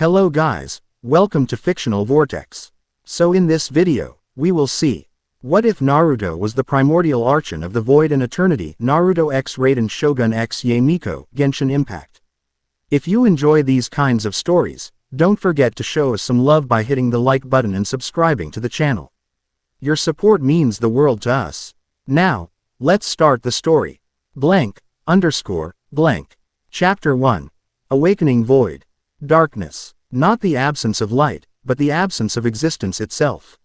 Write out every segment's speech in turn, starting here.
Hello guys, welcome to Fictional Vortex. So in this video, we will see, what if Naruto was the primordial archon of the void and eternity? Naruto x Raiden Shogun x Yae Miko, Genshin Impact. If you enjoy these kinds of stories, don't forget to show us some love by hitting the like button and subscribing to the channel. Your support means the world to us. Now, let's start the story. Chapter 1. Awakening Void. Darkness. Not the absence of light, but the absence of existence itself.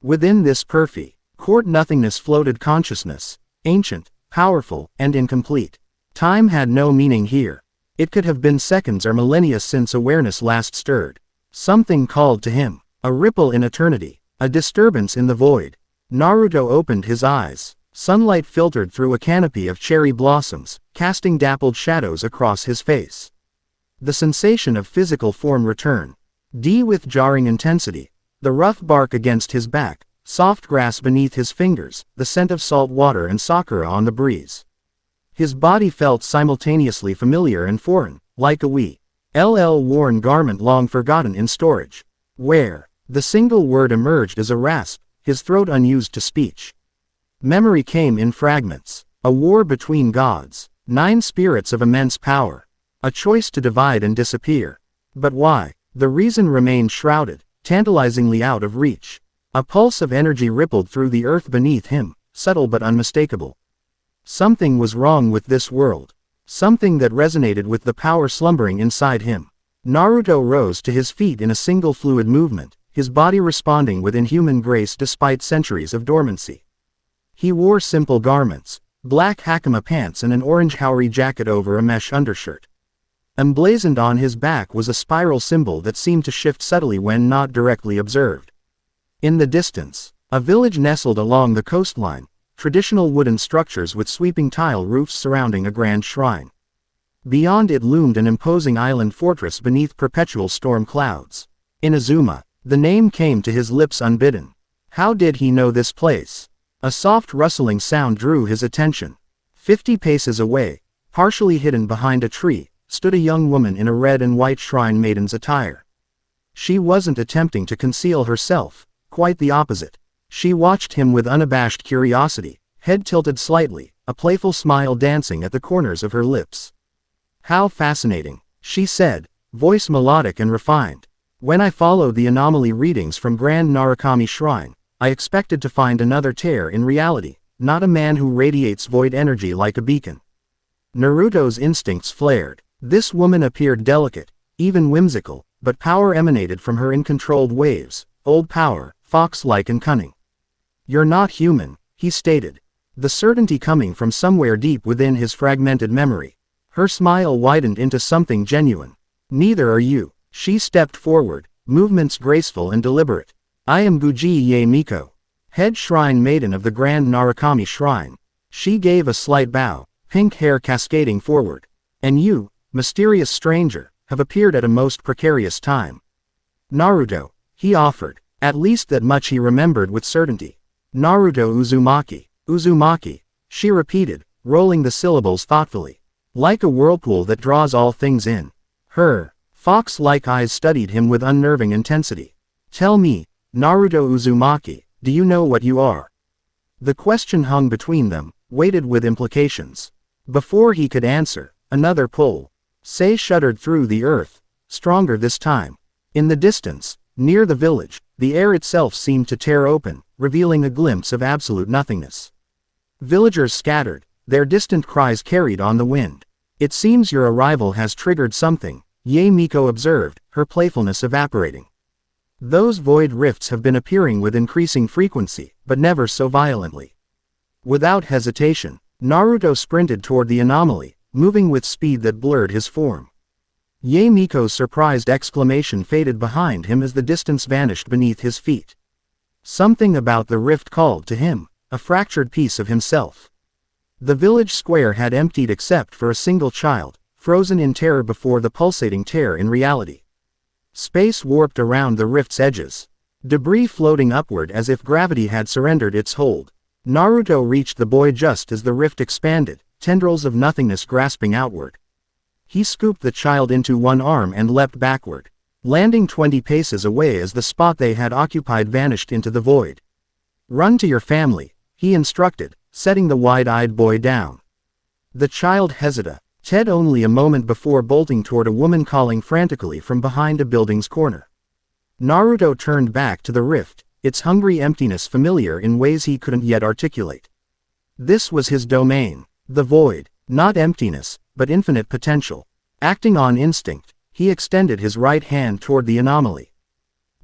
Within this perfect court nothingness floated consciousness, ancient, powerful, and incomplete. Time had no meaning here. It could have been seconds or millennia since awareness last stirred. Something called to him, a ripple in eternity, a disturbance in the void. Naruto opened his eyes. Sunlight filtered through a canopy of cherry blossoms, casting dappled shadows across his face. The sensation of physical form returned. With jarring intensity. The rough bark against his back, soft grass beneath his fingers, the scent of salt water and sakura on the breeze. His body felt simultaneously familiar and foreign, like a worn garment long forgotten in storage. Where? The single word emerged as a rasp, his throat unused to speech. Memory came in fragments. A war between gods. 9 spirits of immense power. A choice to divide and disappear. But why? The reason remained shrouded, tantalizingly out of reach. A pulse of energy rippled through the earth beneath him, subtle but unmistakable. Something was wrong with this world. Something that resonated with the power slumbering inside him. Naruto rose to his feet in a single fluid movement, his body responding with inhuman grace despite centuries of dormancy. He wore simple garments, black hakama pants and an orange haori jacket over a mesh undershirt. Emblazoned on his back was a spiral symbol that seemed to shift subtly when not directly observed. In the distance, a village nestled along the coastline, traditional wooden structures with sweeping tile roofs surrounding a grand shrine. Beyond it loomed an imposing island fortress beneath perpetual storm clouds. Inazuma. The name came to his lips unbidden. How did he know this place? A soft rustling sound drew his attention. 50 paces away, partially hidden behind a tree, stood a young woman in a red and white shrine maiden's attire. She wasn't attempting to conceal herself, quite the opposite. She watched him with unabashed curiosity, head tilted slightly, a playful smile dancing at the corners of her lips. "How fascinating," she said, voice melodic and refined. "When I followed the anomaly readings from Grand Narukami Shrine, I expected to find another tear in reality, not a man who radiates void energy like a beacon." Naruto's instincts flared. This woman appeared delicate, even whimsical, but power emanated from her in controlled waves, old power, fox-like and cunning. "You're not human," he stated, the certainty coming from somewhere deep within his fragmented memory. Her smile widened into something genuine. "Neither are you." She stepped forward, movements graceful and deliberate. "I am Guji Yae Miko, head shrine maiden of the Grand Narukami Shrine." She gave a slight bow, pink hair cascading forward. "And you, mysterious stranger, have appeared at a most precarious time." "Naruto," he offered. At least that much he remembered with certainty. "Naruto Uzumaki." "Uzumaki," she repeated, rolling the syllables thoughtfully. Like a whirlpool that draws all things in. Her fox-like eyes studied him with unnerving intensity. "Tell me, Naruto Uzumaki, do you know what you are?" The question hung between them, weighted with implications. Before he could answer, another pull. Sei shuddered through the earth, stronger this time. In the distance, near the village, the air itself seemed to tear open, revealing a glimpse of absolute nothingness. Villagers scattered, their distant cries carried on the wind. "It seems your arrival has triggered something," Yae Miko observed, her playfulness evaporating. "Those void rifts have been appearing with increasing frequency, but never so violently." Without hesitation, Naruto sprinted toward the anomaly, moving with speed that blurred his form. Yae Miko's surprised exclamation faded behind him as the distance vanished beneath his feet. Something about the rift called to him, a fractured piece of himself. The village square had emptied except for a single child, frozen in terror before the pulsating tear in reality. Space warped around the rift's edges. Debris floating upward as if gravity had surrendered its hold. Naruto reached the boy just as the rift expanded, tendrils of nothingness grasping outward. He scooped the child into one arm and leapt backward. landing 20 paces away as the spot they had occupied vanished into the void. "Run to your family," he instructed, setting the wide-eyed boy down. The child hesitated only a moment before bolting toward a woman calling frantically from behind a building's corner. Naruto turned back to the rift, its hungry emptiness familiar in ways he couldn't yet articulate. This was his domain, the void, not emptiness, but infinite potential. Acting on instinct, he extended his right hand toward the anomaly.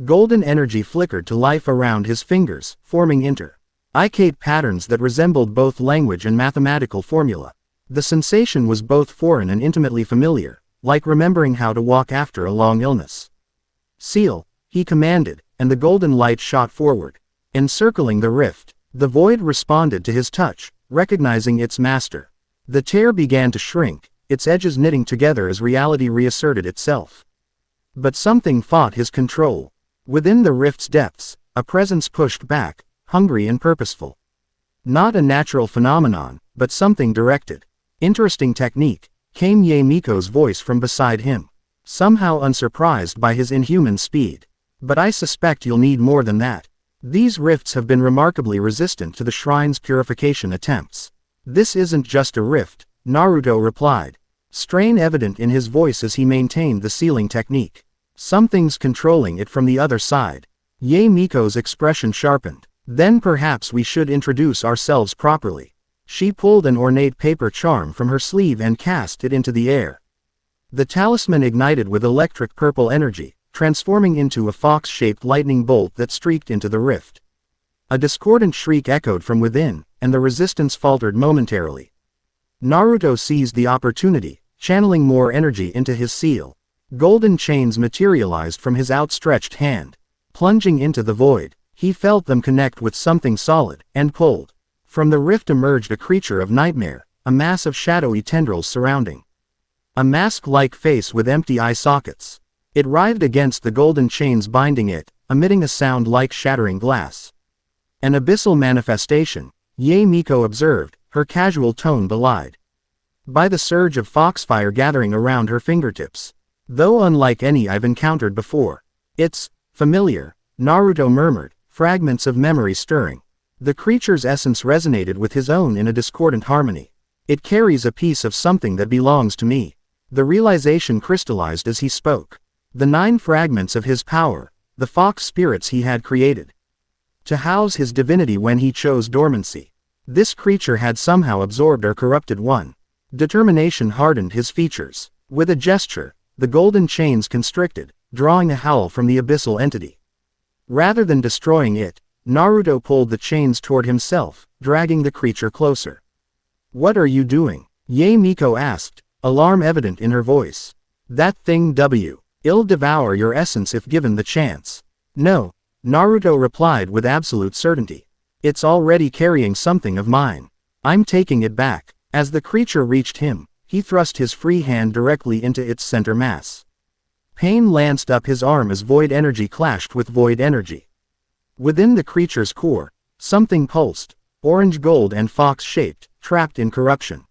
Golden energy flickered to life around his fingers, forming intricate patterns that resembled both language and mathematical formula. The sensation was both foreign and intimately familiar, like remembering how to walk after a long illness. "Seal," he commanded, and the golden light shot forward. Encircling the rift, the void responded to his touch, recognizing its master. The tear began to shrink, its edges knitting together as reality reasserted itself. But something fought his control. Within the rift's depths, a presence pushed back, hungry and purposeful. Not a natural phenomenon, but something directed. "Interesting technique," came Yae Miko's voice from beside him, somehow unsurprised by his inhuman speed. "But I suspect you'll need more than that. These rifts have been remarkably resistant to the shrine's purification attempts." "This isn't just a rift," Naruto replied, strain evident in his voice as he maintained the sealing technique. "Something's controlling it from the other side." Yae Miko's expression sharpened. "Then perhaps we should introduce ourselves properly." She pulled an ornate paper charm from her sleeve and cast it into the air. The talisman ignited with electric purple energy, transforming into a fox-shaped lightning bolt that streaked into the rift. A discordant shriek echoed from within, and the resistance faltered momentarily. Naruto seized the opportunity, channeling more energy into his seal. Golden chains materialized from his outstretched hand. Plunging into the void, he felt them connect with something solid, and pulled. From the rift emerged a creature of nightmare, a mass of shadowy tendrils surrounding. A mask-like face with empty eye sockets. It writhed against the golden chains binding it, emitting a sound like shattering glass. An abyssal manifestation, Yae Miko observed, her casual tone belied by the surge of foxfire gathering around her fingertips. "Though unlike any I've encountered before. It's familiar," Naruto murmured, fragments of memory stirring. The creature's essence resonated with his own in a discordant harmony. "It carries a piece of something that belongs to me." The realization crystallized as he spoke. The 9 fragments of his power, the fox spirits he had created to house his divinity when he chose dormancy. This creature had somehow absorbed or corrupted one. Determination hardened his features. With a gesture, the golden chains constricted, drawing a howl from the abyssal entity. Rather than destroying it, Naruto pulled the chains toward himself, dragging the creature closer. "What are you doing?" Yae Miko asked, alarm evident in her voice. "That thing will devour your essence if given the chance." "No," Naruto replied with absolute certainty. "It's already carrying something of mine. I'm taking it back." As the creature reached him, he thrust his free hand directly into its center mass. Pain lanced up his arm as void energy clashed with void energy. Within the creature's core, something pulsed, orange-gold and fox-shaped, trapped in corruption.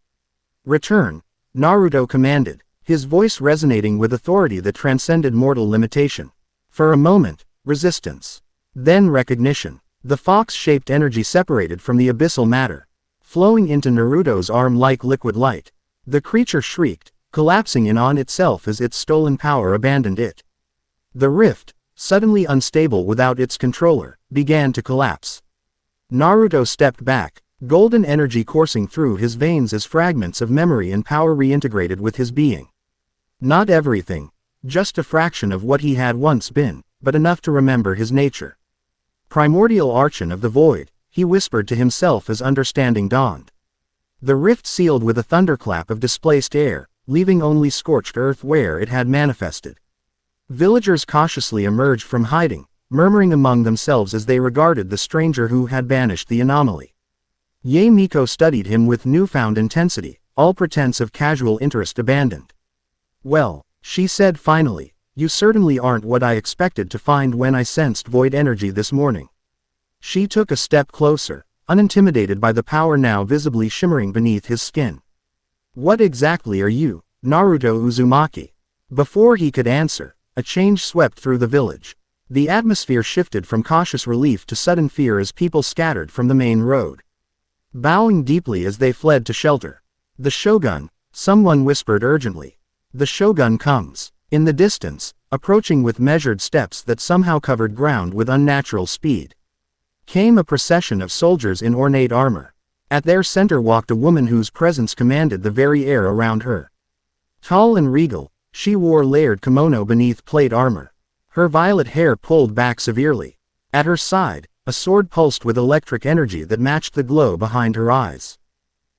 "Return," Naruto commanded, his voice resonating with authority that transcended mortal limitation. For a moment, resistance. Then recognition. The fox-shaped energy separated from the abyssal matter, flowing into Naruto's arm like liquid light. The creature shrieked, collapsing in on itself as its stolen power abandoned it. The rift, suddenly unstable without its controller, began to collapse. Naruto stepped back, golden energy coursing through his veins as fragments of memory and power reintegrated with his being. Not everything, just a fraction of what he had once been, but enough to remember his nature. "Primordial Archon of the Void," he whispered to himself as understanding dawned. The rift sealed with a thunderclap of displaced air, leaving only scorched earth where it had manifested. Villagers cautiously emerged from hiding, murmuring among themselves as they regarded the stranger who had banished the anomaly. Yae Miko studied him with newfound intensity, all pretense of casual interest abandoned. "Well," she said finally, "you certainly aren't what I expected to find when I sensed void energy this morning." She took a step closer, unintimidated by the power now visibly shimmering beneath his skin. "What exactly are you, Naruto Uzumaki?" Before he could answer, a change swept through the village. The atmosphere shifted from cautious relief to sudden fear as people scattered from the main road, bowing deeply as they fled to shelter. "The Shogun," someone whispered urgently. "The Shogun comes." In the distance, approaching with measured steps that somehow covered ground with unnatural speed, came a procession of soldiers in ornate armor. At their center walked a woman whose presence commanded the very air around her. Tall and regal, she wore layered kimono beneath plate armor, her violet hair pulled back severely. At her side, a sword pulsed with electric energy that matched the glow behind her eyes.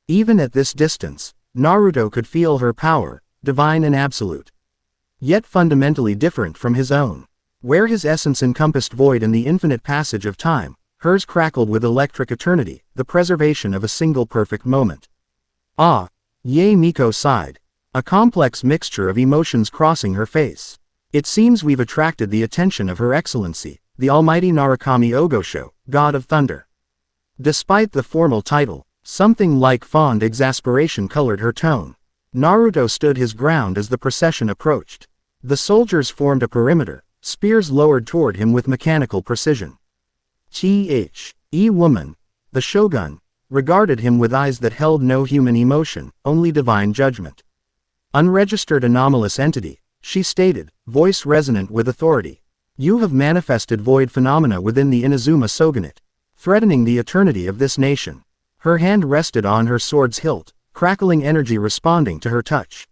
Even at this distance, Naruto could feel her power, divine and absolute, yet fundamentally different from his own. Where his essence encompassed void and the infinite passage of time, hers crackled with electric eternity, the preservation of a single perfect moment. "Ah," Yae Miko sighed, a complex mixture of emotions crossing her face. "It seems we've attracted the attention of Her Excellency, the Almighty Narukami Ogosho, God of Thunder." Despite the formal title, something like fond exasperation colored her tone. Naruto stood his ground as the procession approached. The soldiers formed a perimeter, spears lowered toward him with mechanical precision. The woman, the Shogun, regarded him with eyes that held no human emotion, only divine judgment. "Unregistered anomalous entity," she stated, voice resonant with authority. "You have manifested void phenomena within the Inazuma Shogunate, threatening the eternity of this nation." Her hand rested on her sword's hilt, crackling energy responding to her touch.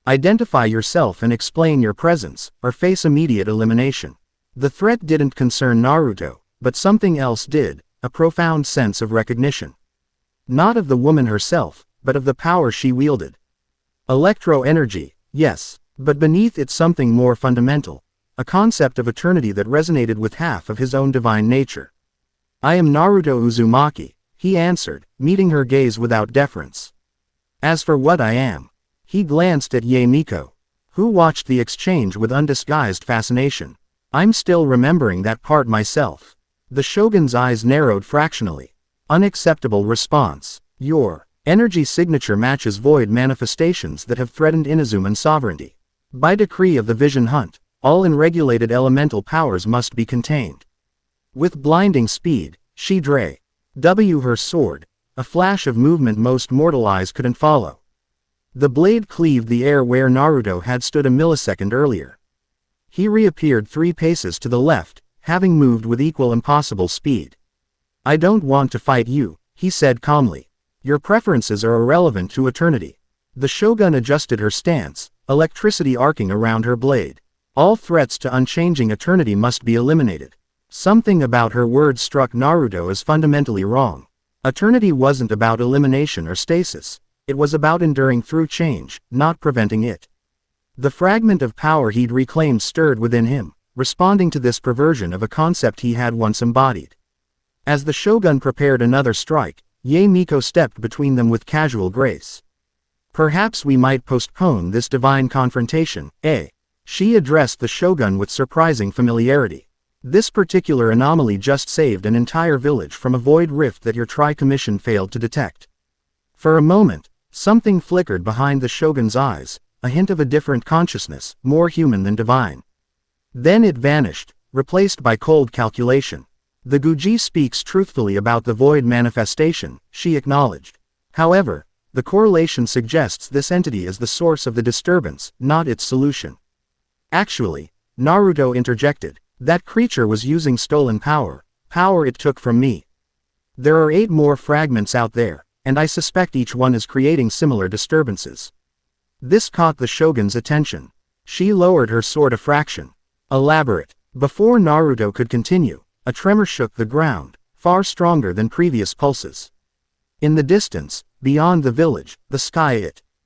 "Identify yourself and explain your presence, or face immediate elimination." The threat didn't concern Naruto, but something else did, a profound sense of recognition. Not of the woman herself, but of the power she wielded. Electro-energy, yes, but beneath it something more fundamental, a concept of eternity that resonated with half of his own divine nature. "I am Naruto Uzumaki," he answered, meeting her gaze without deference. "As for what I am," he glanced at Yae Miko, who watched the exchange with undisguised fascination. "I'm still remembering that part myself." The Shogun's eyes narrowed fractionally. "Unacceptable response. Your energy signature matches void manifestations that have threatened Inazuman sovereignty. By decree of the Vision Hunt, all unregulated elemental powers must be contained." With blinding speed, she drew her sword, a flash of movement most mortal eyes couldn't follow. The blade cleaved the air where Naruto had stood a millisecond earlier. He reappeared 3 paces to the left, having moved with equal impossible speed. "I don't want to fight you," he said calmly. "Your preferences are irrelevant to eternity." The Shogun adjusted her stance, electricity arcing around her blade. All threats to unchanging eternity must be eliminated. Something about her words struck Naruto as fundamentally wrong. Eternity wasn't about elimination or stasis. It was about enduring through change, not preventing it. The fragment of power he'd reclaimed stirred within him, responding to this perversion of a concept he had once embodied. As the Shogun prepared another strike, Yae Miko stepped between them with casual grace. "Perhaps we might postpone this divine confrontation, eh?" She addressed the Shogun with surprising familiarity. "This particular anomaly just saved an entire village from a void rift that your Tri-Commission failed to detect." For a moment, something flickered behind the Shogun's eyes, a hint of a different consciousness, more human than divine. Then it vanished, replaced by cold calculation. "The Guji speaks truthfully about the void manifestation," she acknowledged. "However, the correlation suggests this entity is the source of the disturbance, not its solution." "Actually," Naruto interjected, "that creature was using stolen power it took from me. There are 8 more fragments out there, and I suspect each one is creating similar disturbances." This caught the Shogun's attention. She lowered her sword a fraction. "Elaborate." Before Naruto could continue, a tremor shook the ground, far stronger than previous pulses. In the distance, beyond the village, the sky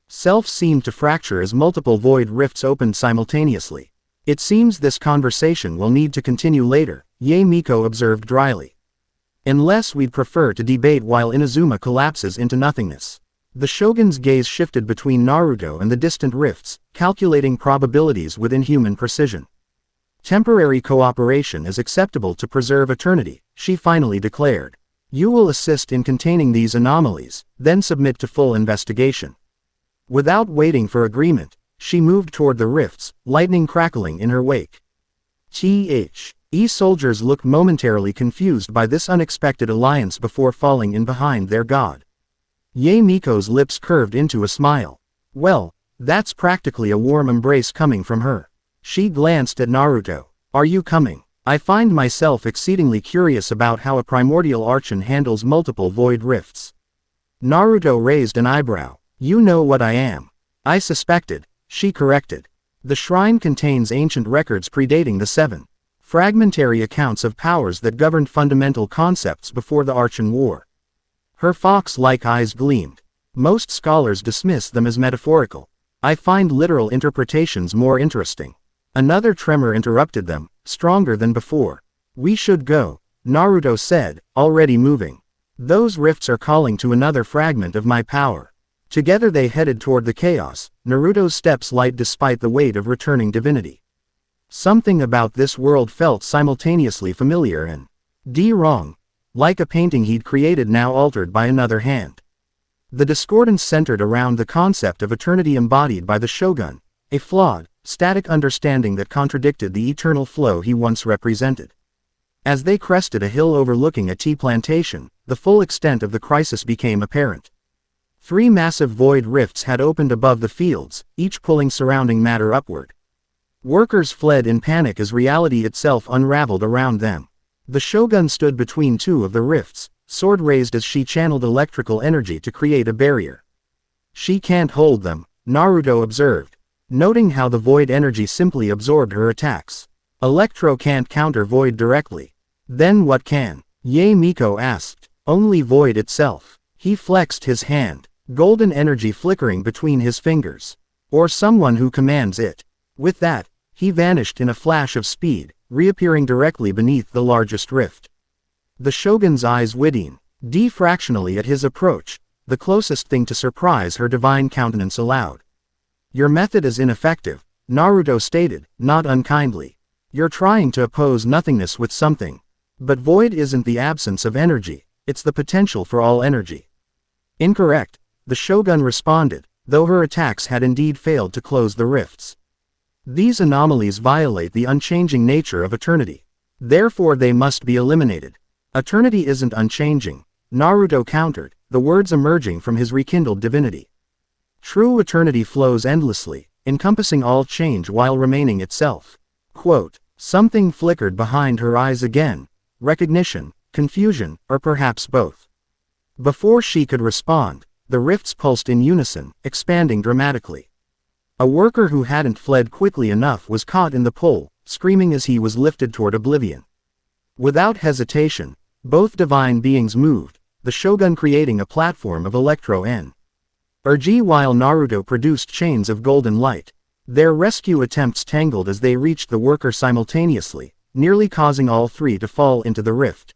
itself seemed to fracture as multiple void rifts opened simultaneously. "It seems this conversation will need to continue later," Yae Miko observed dryly. "Unless we'd prefer to debate while Inazuma collapses into nothingness." The Shogun's gaze shifted between Naruto and the distant rifts, calculating probabilities with inhuman precision. "Temporary cooperation is acceptable to preserve eternity," she finally declared. "You will assist in containing these anomalies, then submit to full investigation." Without waiting for agreement, She moved toward the rifts, lightning crackling in her wake. Soldiers looked momentarily confused by this unexpected alliance before falling in behind their god. Yae Miko's lips curved into a smile. Well, that's practically a warm embrace coming from her. She glanced at Naruto. Are you coming? I find myself exceedingly curious about how a Primordial Archon handles multiple void rifts. Naruto raised an eyebrow. You know what I am. I suspected, she corrected. The shrine contains ancient records predating the 7 fragmentary accounts of powers that governed fundamental concepts before the Archon War. Her fox-like eyes gleamed. Most scholars dismiss them as metaphorical. I find literal interpretations more interesting. Another tremor interrupted them, stronger than before. We should go, Naruto said, already moving. Those rifts are calling to another fragment of my power. Together they headed toward the chaos, Naruto's steps light despite the weight of returning divinity. Something about this world felt simultaneously familiar and wrong, like a painting he'd created now altered by another hand. The discordance centered around the concept of eternity embodied by the Shogun, a flawed, static understanding that contradicted the eternal flow he once represented. As they crested a hill overlooking a tea plantation, the full extent of the crisis became apparent. 3 massive void rifts had opened above the fields, each pulling surrounding matter upward. Workers fled in panic as reality itself unraveled around them. The Shogun stood between 2 of the rifts, sword raised as she channeled electrical energy to create a barrier. She can't hold them, Naruto observed, noting how the void energy simply absorbed her attacks. Electro can't counter void directly. Then what can? Yae Miko asked. Only void itself. He flexed his hand, golden energy flickering between his fingers. Or someone who commands it. With that, he vanished in a flash of speed, reappearing directly beneath the largest rift. The Shogun's eyes widened, fractionally at his approach, the closest thing to surprise her divine countenance allowed. Your method is ineffective, Naruto stated, not unkindly. You're trying to oppose nothingness with something. But void isn't the absence of energy, it's the potential for all energy. Incorrect, the Shogun responded, though her attacks had indeed failed to close the rifts. These anomalies violate the unchanging nature of eternity. Therefore they must be eliminated. Eternity isn't unchanging, Naruto countered, the words emerging from his rekindled divinity. True eternity flows endlessly, encompassing all change while remaining itself. Quote, something flickered behind her eyes again, recognition, confusion, or perhaps both. Before she could respond, the rifts pulsed in unison, expanding dramatically. A worker who hadn't fled quickly enough was caught in the pull, screaming as he was lifted toward oblivion. Without hesitation, both divine beings moved, the Shogun creating a platform of electro-energy while Naruto produced chains of golden light. Their rescue attempts tangled as they reached the worker simultaneously, nearly causing all 3 to fall into the rift.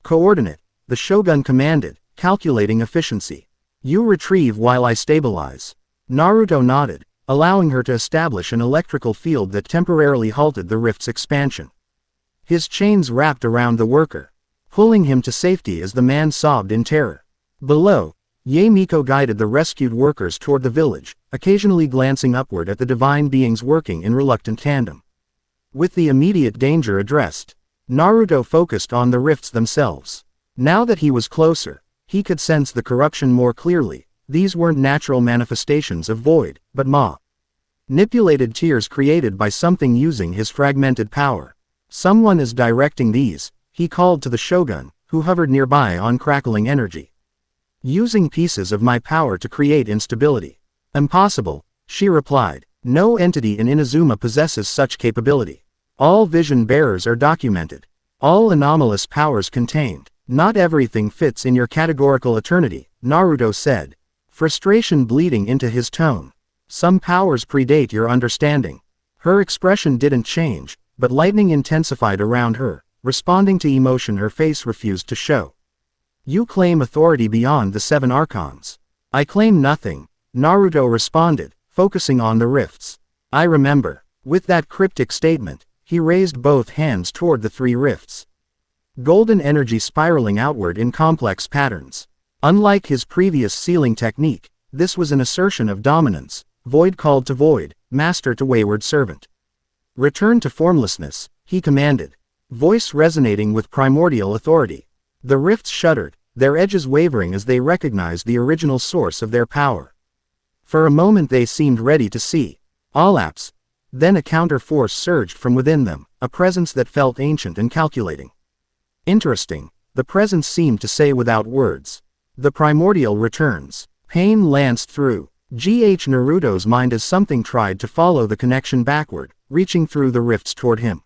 Coordinate, the Shogun commanded, calculating efficiency. You retrieve while I stabilize. Naruto nodded, allowing her to establish an electrical field that temporarily halted the rift's expansion. His chains wrapped around the worker, pulling him to safety as the man sobbed in terror. Below, Yae Miko guided the rescued workers toward the village, occasionally glancing upward at the divine beings working in reluctant tandem. With the immediate danger addressed, Naruto focused on the rifts themselves. Now that he was closer, he could sense the corruption more clearly. These weren't natural manifestations of void, but manipulated tears created by something using his fragmented power. Someone is directing these, he called to the Shogun, who hovered nearby on crackling energy. Using pieces of my power to create instability. Impossible, she replied. No entity in Inazuma possesses such capability. All vision bearers are documented. All anomalous powers contained. Not everything fits in your categorical eternity, Naruto said, frustration bleeding into his tone. Some powers predate your understanding. Her expression didn't change, but lightning intensified around her, responding to emotion her face refused to show. You claim authority beyond the 7 archons. I claim nothing, Naruto responded, focusing on the rifts. I remember. With that cryptic statement, he raised both hands toward the 3 rifts. Golden energy spiraling outward in complex patterns. Unlike his previous sealing technique, this was an assertion of dominance, Void called to void, master to wayward servant. Return to formlessness, he commanded. Voice resonating with primordial authority. The rifts shuddered, their edges wavering as they recognized the original source of their power. For a moment they seemed ready to see. Collapse. Then a counter-force surged from within them, a presence that felt ancient and calculating. Interesting, the presence seemed to say without words. The primordial returns. Pain lanced through Naruto's mind as something tried to follow the connection backward, reaching through the rifts toward him.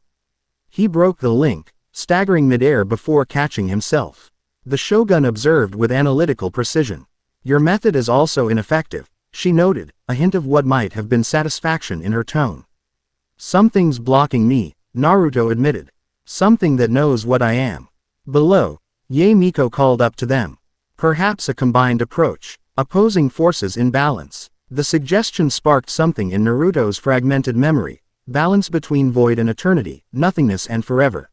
He broke the link, staggering midair before catching himself. The Shogun observed with analytical precision. Your method is also ineffective, she noted, a hint of what might have been satisfaction in her tone. Something's blocking me, Naruto admitted. Something that knows what I am. Below, Yae Miko called up to them. Perhaps a combined approach. Opposing forces in balance. The suggestion sparked something in Naruto's fragmented memory. Balance between void and eternity, nothingness and forever.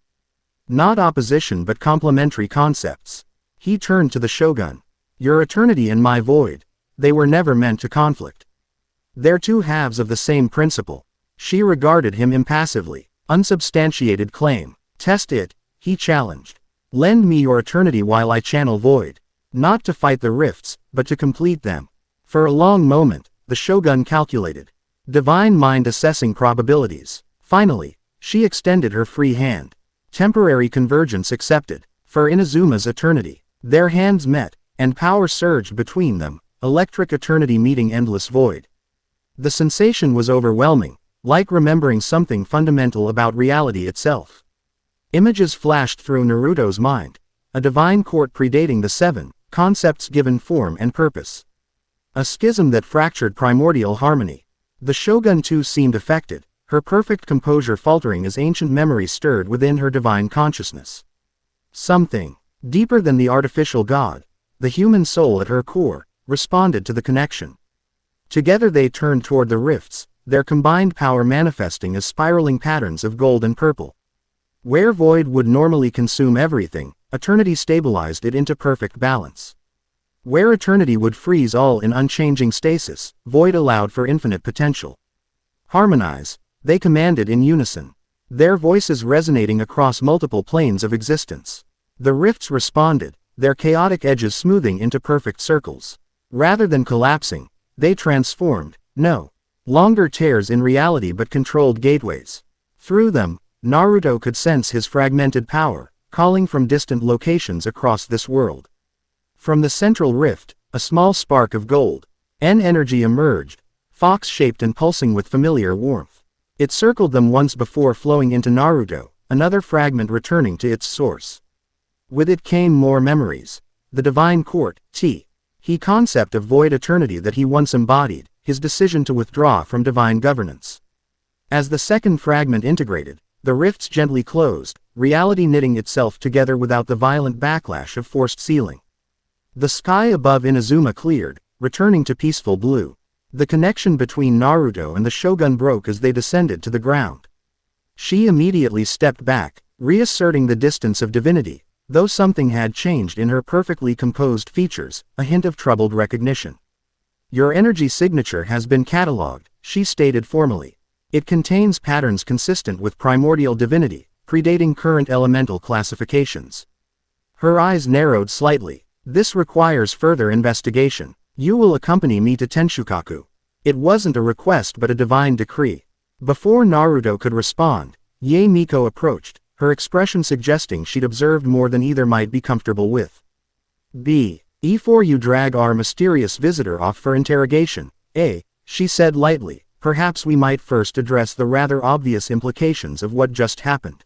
Not opposition but complementary concepts. He turned to the Shogun. Your eternity and my void. They were never meant to conflict. They're two halves of the same principle. She regarded him impassively. Unsubstantiated claim. Test it, he challenged. Lend me your eternity while I channel void. Not to fight the rifts, but to complete them. For a long moment, the Shogun calculated. Divine mind assessing probabilities. Finally, she extended her free hand. Temporary convergence accepted. For Inazuma's eternity. Their hands met, and power surged between them, electric eternity meeting endless void. The sensation was overwhelming, like remembering something fundamental about reality itself. Images flashed through Naruto's mind. A divine court predating the seven, concepts given form and purpose. A schism that fractured primordial harmony. The Shogun too seemed affected, her perfect composure faltering as ancient memories stirred within her divine consciousness. Something, deeper than the artificial god, the human soul at her core, responded to the connection. Together they turned toward the rifts, their combined power manifesting as spiraling patterns of gold and purple. Where void would normally consume everything, eternity stabilized it into perfect balance. Where eternity would freeze all in unchanging stasis, void allowed for infinite potential. Harmonize, they commanded in unison. Their voices resonating across multiple planes of existence. The rifts responded, their chaotic edges smoothing into perfect circles. Rather than collapsing, they transformed, no longer tears in reality but controlled gateways. Through them, Naruto could sense his fragmented power, calling from distant locations across this world. From the central rift, a small spark of gold, energy emerged, fox-shaped and pulsing with familiar warmth. It circled them once before flowing into Naruto, another fragment returning to its source. With it came more memories. The divine court, he concept of void eternity that he once embodied, his decision to withdraw from divine governance. As the second fragment integrated, the rifts gently closed, reality knitting itself together without the violent backlash of forced sealing. The sky above Inazuma cleared, returning to peaceful blue. The connection between Naruto and the Shogun broke as they descended to the ground. She immediately stepped back, reasserting the distance of divinity, though something had changed in her perfectly composed features, a hint of troubled recognition. Your energy signature has been catalogued, she stated formally. It contains patterns consistent with primordial divinity, predating current elemental classifications. Her eyes narrowed slightly. This requires further investigation. You will accompany me to Tenshukaku. It wasn't a request but a divine decree. Before Naruto could respond, Yae Miko approached, her expression suggesting she'd observed more than either might be comfortable with. Before you drag our mysterious visitor off for interrogation, she said lightly, perhaps we might first address the rather obvious implications of what just happened.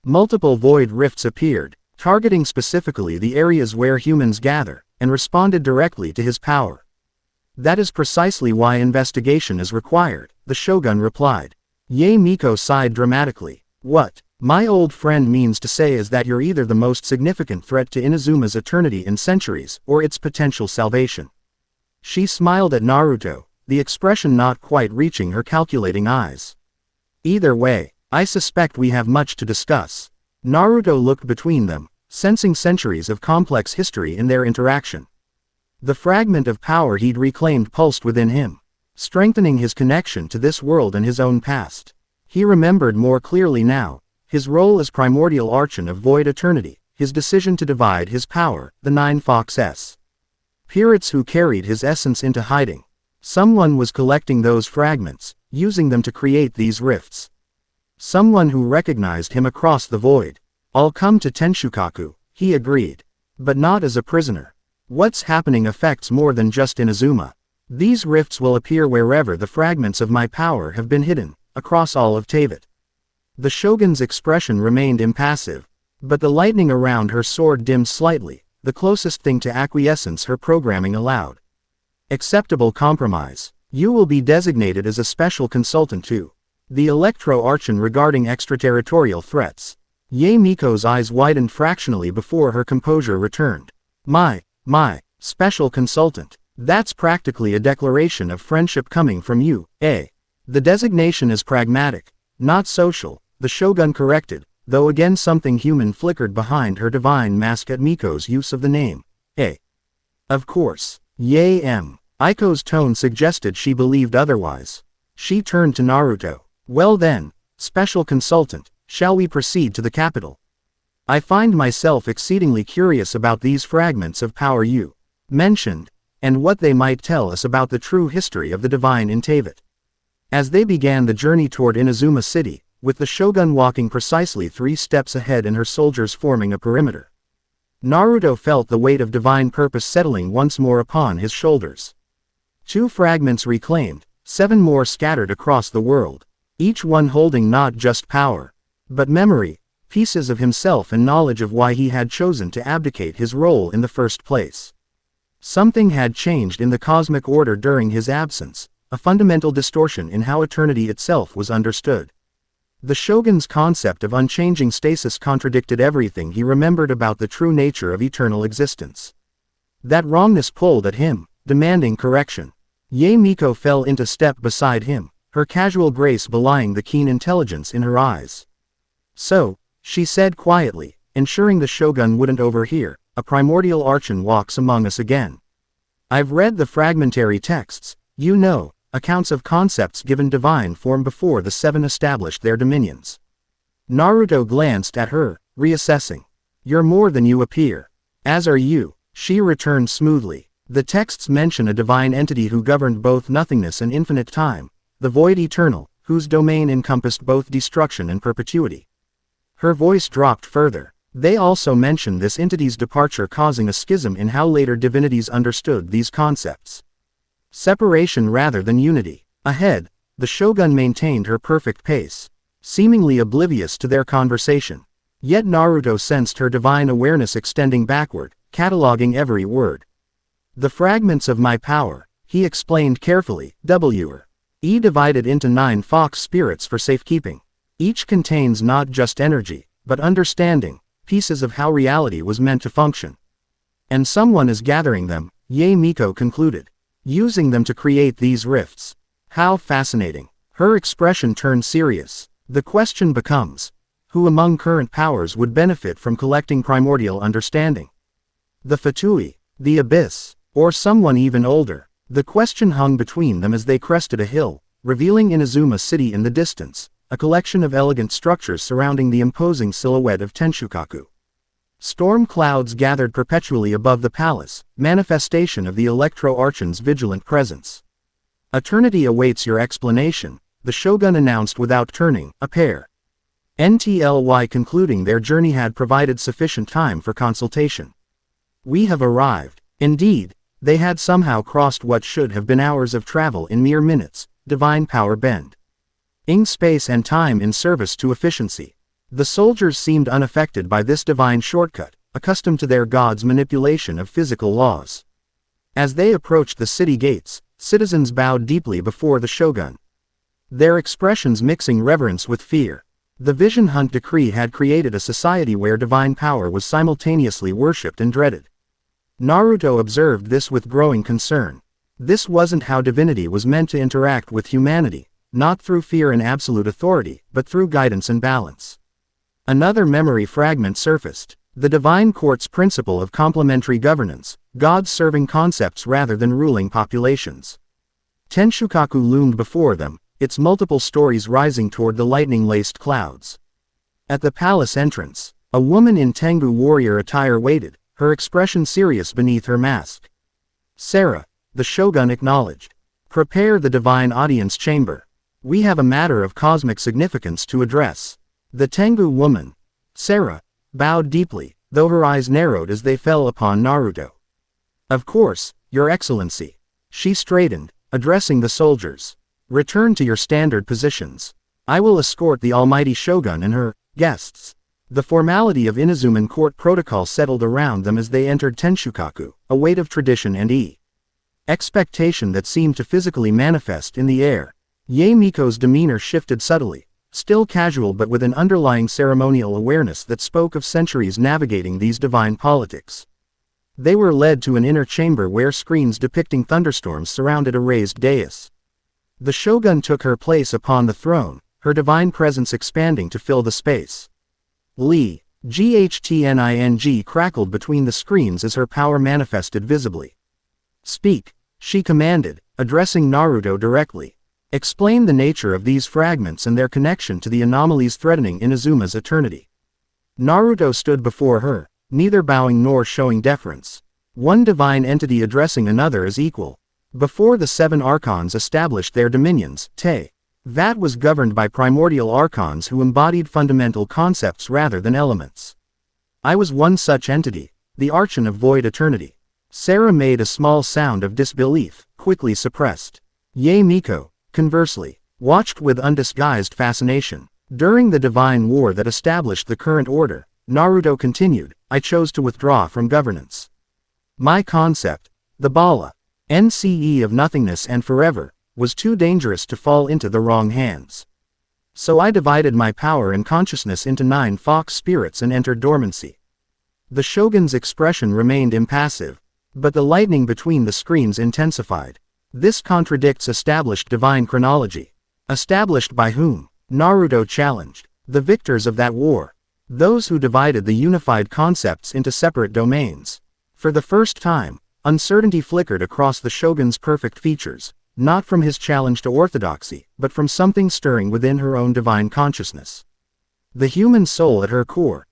Multiple void rifts appeared, targeting specifically the areas where humans gather, and responded directly to his power. That is precisely why investigation is required, the Shogun replied. Yae Miko sighed dramatically. What my old friend means to say is that you're either the most significant threat to Inazuma's eternity in centuries, or its potential salvation. She smiled at Naruto, the expression not quite reaching her calculating eyes. Either way, I suspect we have much to discuss. Naruto looked between them, sensing centuries of complex history in their interaction. The fragment of power he'd reclaimed pulsed within him. strengthening his connection to this world and his own past. He remembered more clearly now, his role as Primordial Archon of Void Eternity, his decision to divide his power, the 9 Fox's spirits who carried his essence into hiding. Someone was collecting those fragments, using them to create these rifts. Someone who recognized him across the void. I'll come to Tenshukaku, he agreed. But not as a prisoner. What's happening affects more than just Inazuma. These rifts will appear wherever the fragments of my power have been hidden, across all of Teyvat. The Shogun's expression remained impassive, but the lightning around her sword dimmed slightly, the closest thing to acquiescence her programming allowed. Acceptable compromise. You will be designated as a special consultant to the Electro Archon regarding extraterritorial threats. Yae Miko's eyes widened fractionally before her composure returned. My special consultant. That's practically a declaration of friendship coming from you, eh? The designation is pragmatic, not social, the Shogun corrected, though again something human flickered behind her divine mask at Miko's use of the name, eh? Of course, Yae Miko's tone suggested she believed otherwise. She turned to Naruto. Well then, special consultant, shall we proceed to the capital? I find myself exceedingly curious about these fragments of power you mentioned, and what they might tell us about the true history of the divine in Teyvat. As they began the journey toward Inazuma City, with the Shogun walking precisely 3 steps ahead and her soldiers forming a perimeter, Naruto felt the weight of divine purpose settling once more upon his shoulders. 2 fragments reclaimed, 7 more scattered across the world, each one holding not just power, but memory, pieces of himself and knowledge of why he had chosen to abdicate his role in the first place. Something had changed in the cosmic order during his absence, a fundamental distortion in how eternity itself was understood. The Shogun's concept of unchanging stasis contradicted everything he remembered about the true nature of eternal existence. That wrongness pulled at him, demanding correction. Yae Miko fell into step beside him, her casual grace belying the keen intelligence in her eyes. So, she said quietly, ensuring the Shogun wouldn't overhear, a Primordial Archon walks among us again. I've read the fragmentary texts, you know, accounts of concepts given divine form before the 7 established their dominions. Naruto glanced at her, reassessing. You're more than you appear. As are you, she returned smoothly. The texts mention a divine entity who governed both nothingness and infinite time, the void eternal, whose domain encompassed both destruction and perpetuity. Her voice dropped further. They also mention this entity's departure causing a schism in how later divinities understood these concepts. Separation rather than unity. Ahead, the Shogun maintained her perfect pace, seemingly oblivious to their conversation. Yet Naruto sensed her divine awareness extending backward, cataloging every word. The fragments of my power, he explained carefully, were divided into 9 fox spirits for safekeeping. Each contains not just energy, but understanding, pieces of how reality was meant to function. And someone is gathering them, Yae Miko concluded. Using them to create these rifts. How fascinating. Her expression turned serious. The question becomes, who among current powers would benefit from collecting primordial understanding? The Fatui, the Abyss, or someone even older? The question hung between them as they crested a hill, revealing Inazuma City in the distance, a collection of elegant structures surrounding the imposing silhouette of Tenshukaku. Storm clouds gathered perpetually above the palace, manifestation of the Electro Archon's vigilant presence. Eternity awaits your explanation, the Shogun announced without turning, a pair. NTLY concluding their journey had provided sufficient time for consultation. We have arrived. Indeed, they had somehow crossed what should have been hours of travel in mere minutes, divine power bend. Ing space and time in service to efficiency. The soldiers seemed unaffected by this divine shortcut, accustomed to their god's manipulation of physical laws. As they approached the city gates, citizens bowed deeply before the Shogun. Their expressions mixing reverence with fear. The Vision Hunt decree had created a society where divine power was simultaneously worshipped and dreaded. Naruto observed this with growing concern. This wasn't how divinity was meant to interact with humanity, not through fear and absolute authority, but through guidance and balance. Another memory fragment surfaced. The divine court's principle of complementary governance, gods serving concepts rather than ruling populations. Tenshukaku loomed before them, its multiple stories rising toward the lightning-laced clouds. At the palace entrance, a woman in Tengu warrior attire waited, her expression serious beneath her mask. "Sarah," the shogun acknowledged. "Prepare the divine audience chamber. We have a matter of cosmic significance to address." The Tengu woman, Sarah, bowed deeply, though her eyes narrowed as they fell upon Naruto. "Of course, Your Excellency." She straightened, addressing the soldiers. "Return to your standard positions. I will escort the almighty shogun and her guests." The formality of Inazuman court protocol settled around them as they entered Tenshukaku, a weight of tradition and expectation that seemed to physically manifest in the air. Yae Miko's demeanor shifted subtly, still casual but with an underlying ceremonial awareness that spoke of centuries navigating these divine politics. They were led to an inner chamber where screens depicting thunderstorms surrounded a raised dais. The shogun took her place upon the throne, her divine presence expanding to fill the space. Li, Ghtning crackled between the screens as her power manifested visibly. "Speak," she commanded, addressing Naruto directly. "Explain the nature of these fragments and their connection to the anomalies threatening Inazuma's eternity." Naruto stood before her, neither bowing nor showing deference. One divine entity addressing another as equal. Before the 7 archons established their dominions, that was governed by primordial archons who embodied fundamental concepts rather than elements. I was one such entity, the Archon of Void Eternity. Sarah made a small sound of disbelief, quickly suppressed. Yae Miko, conversely, watched with undisguised fascination. During the divine war that established the current order, Naruto continued, I chose to withdraw from governance. My concept, the Bala, NCE of nothingness and forever, was too dangerous to fall into the wrong hands. So I divided my power and consciousness into 9 fox spirits and entered dormancy. The shogun's expression remained impassive, but the lightning between the screens intensified. This contradicts established divine chronology. Established by whom? Naruto challenged. The victors of that war. Those who divided the unified concepts into separate domains. For the first time, uncertainty flickered across the shogun's perfect features. Not from his challenge to orthodoxy, but from something stirring within her own divine consciousness. The human soul at her core,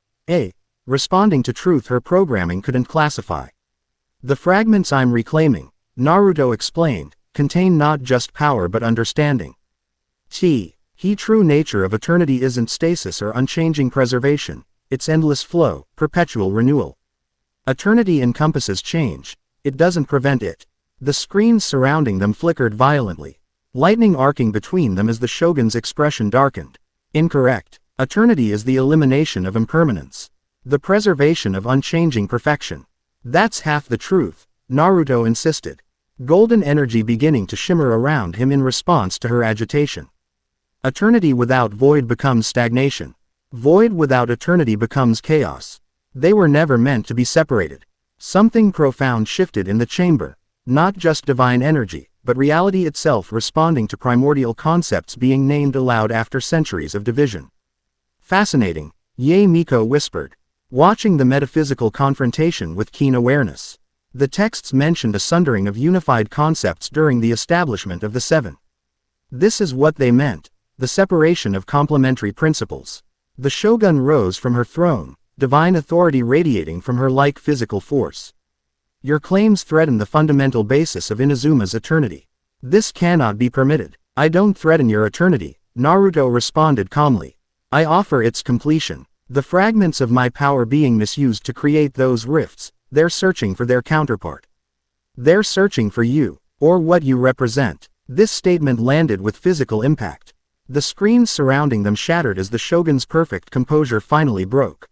responding to truth her programming couldn't classify. The fragments I'm reclaiming, Naruto explained, contain not just power but understanding. True nature of eternity isn't stasis or unchanging preservation, it's endless flow, perpetual renewal. Eternity encompasses change, it doesn't prevent it. The screens surrounding them flickered violently, lightning arcing between them as the shogun's expression darkened. Incorrect. Eternity is the elimination of impermanence. The preservation of unchanging perfection. That's half the truth, Naruto insisted. Golden energy beginning to shimmer around him in response to her agitation. Eternity without void becomes stagnation. Void without eternity becomes chaos. They were never meant to be separated. Something profound shifted in the chamber. Not just divine energy, but reality itself responding to primordial concepts being named aloud after centuries of division. Fascinating, Yae Miko whispered, watching the metaphysical confrontation with keen awareness. The texts mentioned a sundering of unified concepts during the establishment of the 7. This is what they meant, the separation of complementary principles. The shogun rose from her throne, divine authority radiating from her like physical force. Your claims threaten the fundamental basis of Inazuma's eternity. This cannot be permitted. I don't threaten your eternity, Naruto responded calmly. I offer its completion. The fragments of my power being misused to create those rifts, they're searching for their counterpart. They're searching for you, or what you represent. This statement landed with physical impact. The screens surrounding them shattered as the shogun's perfect composure finally broke.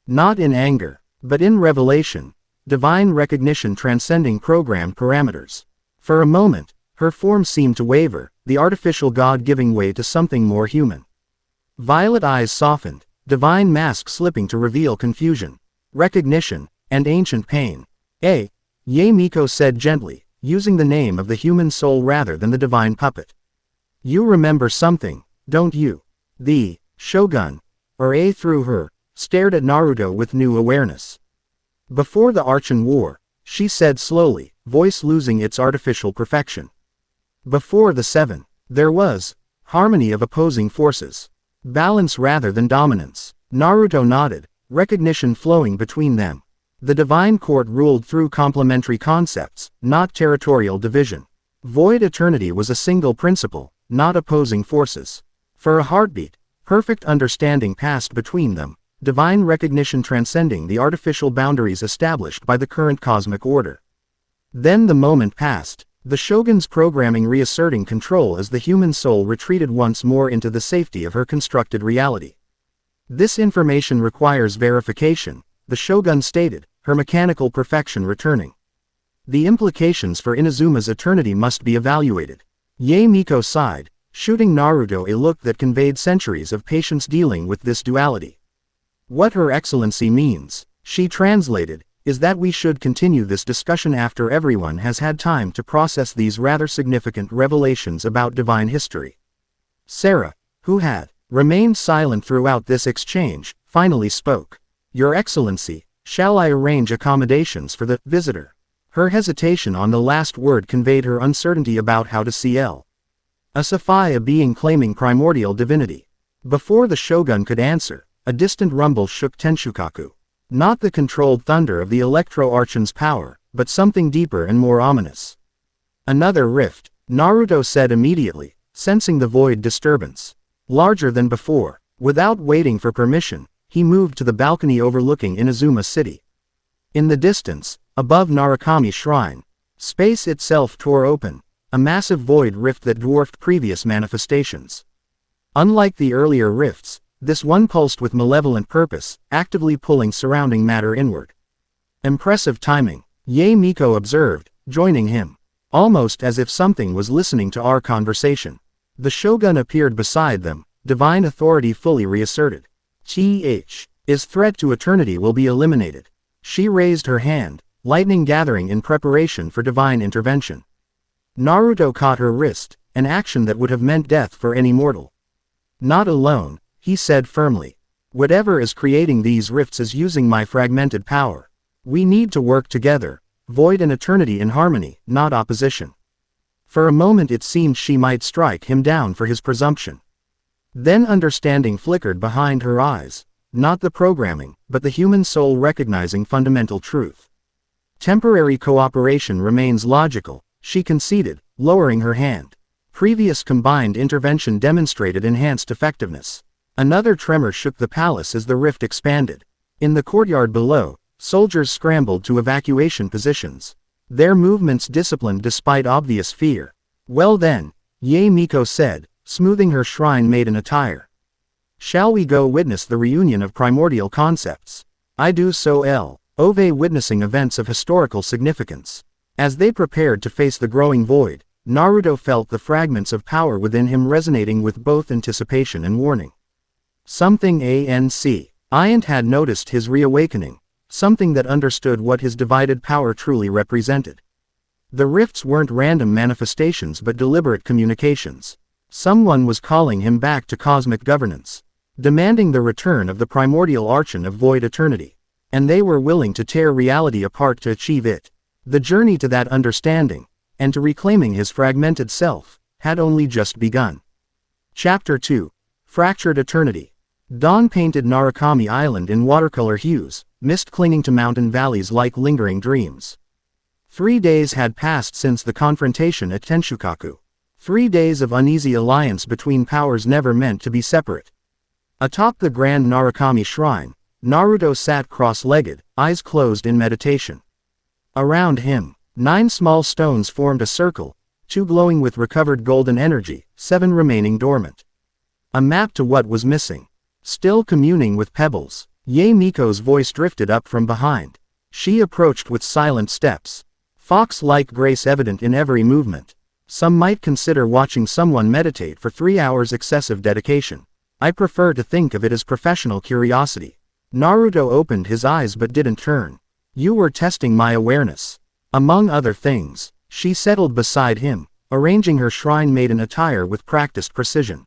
Not in anger, but in revelation. Divine recognition transcending programmed parameters. For a moment, her form seemed to waver, the artificial god giving way to something more human. Violet eyes softened, divine mask slipping to reveal confusion, recognition, and ancient pain. Yae Miko said gently, using the name of the human soul rather than the divine puppet. You remember something, don't you? The shogun, or through her, stared at Naruto with new awareness. Before the Archon War, she said slowly, voice losing its artificial perfection. Before the 7, there was harmony of opposing forces. Balance rather than dominance. Naruto nodded, recognition flowing between them. The divine court ruled through complementary concepts, not territorial division. Void eternity was a single principle, not opposing forces. For a heartbeat, perfect understanding passed between them, divine recognition transcending the artificial boundaries established by the current cosmic order. Then the moment passed, the Shogun's programming reasserting control as the human soul retreated once more into the safety of her constructed reality. This information requires verification, the Shogun stated, her mechanical perfection returning. The implications for Inazuma's eternity must be evaluated. Yae Miko sighed, shooting Naruto a look that conveyed centuries of patience dealing with this duality. What Her Excellency means, she translated, is that we should continue this discussion after everyone has had time to process these rather significant revelations about divine history. Sarah, who had remained silent throughout this exchange, finally spoke. Your Excellency, shall I arrange accommodations for the visitor? Her hesitation on the last word conveyed her uncertainty about how to cl. A Sophia being claiming primordial divinity. Before the Shogun could answer, a distant rumble shook Tenshukaku. Not the controlled thunder of the Electro Archon's power, but something deeper and more ominous. Another rift, Naruto said immediately, sensing the void disturbance. Larger than before, without waiting for permission, he moved to the balcony overlooking Inazuma City. In the distance, above Narukami Shrine, space itself tore open, a massive void rift that dwarfed previous manifestations. Unlike the earlier rifts, this one pulsed with malevolent purpose, actively pulling surrounding matter inward. Impressive timing, Yae Miko observed, joining him. Almost as if something was listening to our conversation. The Shogun appeared beside them, divine authority fully reasserted. His threat to eternity will be eliminated. She raised her hand, lightning gathering in preparation for divine intervention. Naruto caught her wrist, an action that would have meant death for any mortal. Not alone, he said firmly. Whatever is creating these rifts is using my fragmented power. We need to work together, void and eternity in harmony, not opposition. For a moment it seemed she might strike him down for his presumption. Then understanding flickered behind her eyes, not the programming, but the human soul recognizing fundamental truth. Temporary cooperation remains logical, she conceded, lowering her hand. Previous combined intervention demonstrated enhanced effectiveness. Another tremor shook the palace as the rift expanded. In the courtyard below, soldiers scrambled to evacuation positions. Their movements disciplined despite obvious fear. Well then, Yae Miko said, smoothing her shrine maiden attire. Shall we go witness the reunion of primordial concepts? I do so witnessing events of historical significance. As they prepared to face the growing void, Naruto felt the fragments of power within him resonating with both anticipation and warning. Something Ayant had noticed his reawakening, something that understood what his divided power truly represented. The rifts weren't random manifestations but deliberate communications. Someone was calling him back to cosmic governance, demanding the return of the primordial Archon of void eternity. And they were willing to tear reality apart to achieve it. The journey to that understanding, and to reclaiming his fragmented self, had only just begun. Chapter 2. Fractured Eternity. Dawn painted Narukami Island in watercolor hues, mist clinging to mountain valleys like lingering dreams. 3 days had passed since the confrontation at Tenshukaku. 3 days of uneasy alliance between powers never meant to be separate. Atop the grand Narukami Shrine, Naruto sat cross-legged, eyes closed in meditation. Around him, 9 small stones formed a circle, 2 glowing with recovered golden energy, 7 remaining dormant. A map to what was missing. Still communing with pebbles, Yae Miko's voice drifted up from behind. She approached with silent steps. Fox-like grace evident in every movement. Some might consider watching someone meditate for 3 hours excessive dedication. I prefer to think of it as professional curiosity. Naruto opened his eyes but didn't turn. You were testing my awareness. Among other things, she settled beside him, arranging her shrine maiden attire with practiced precision.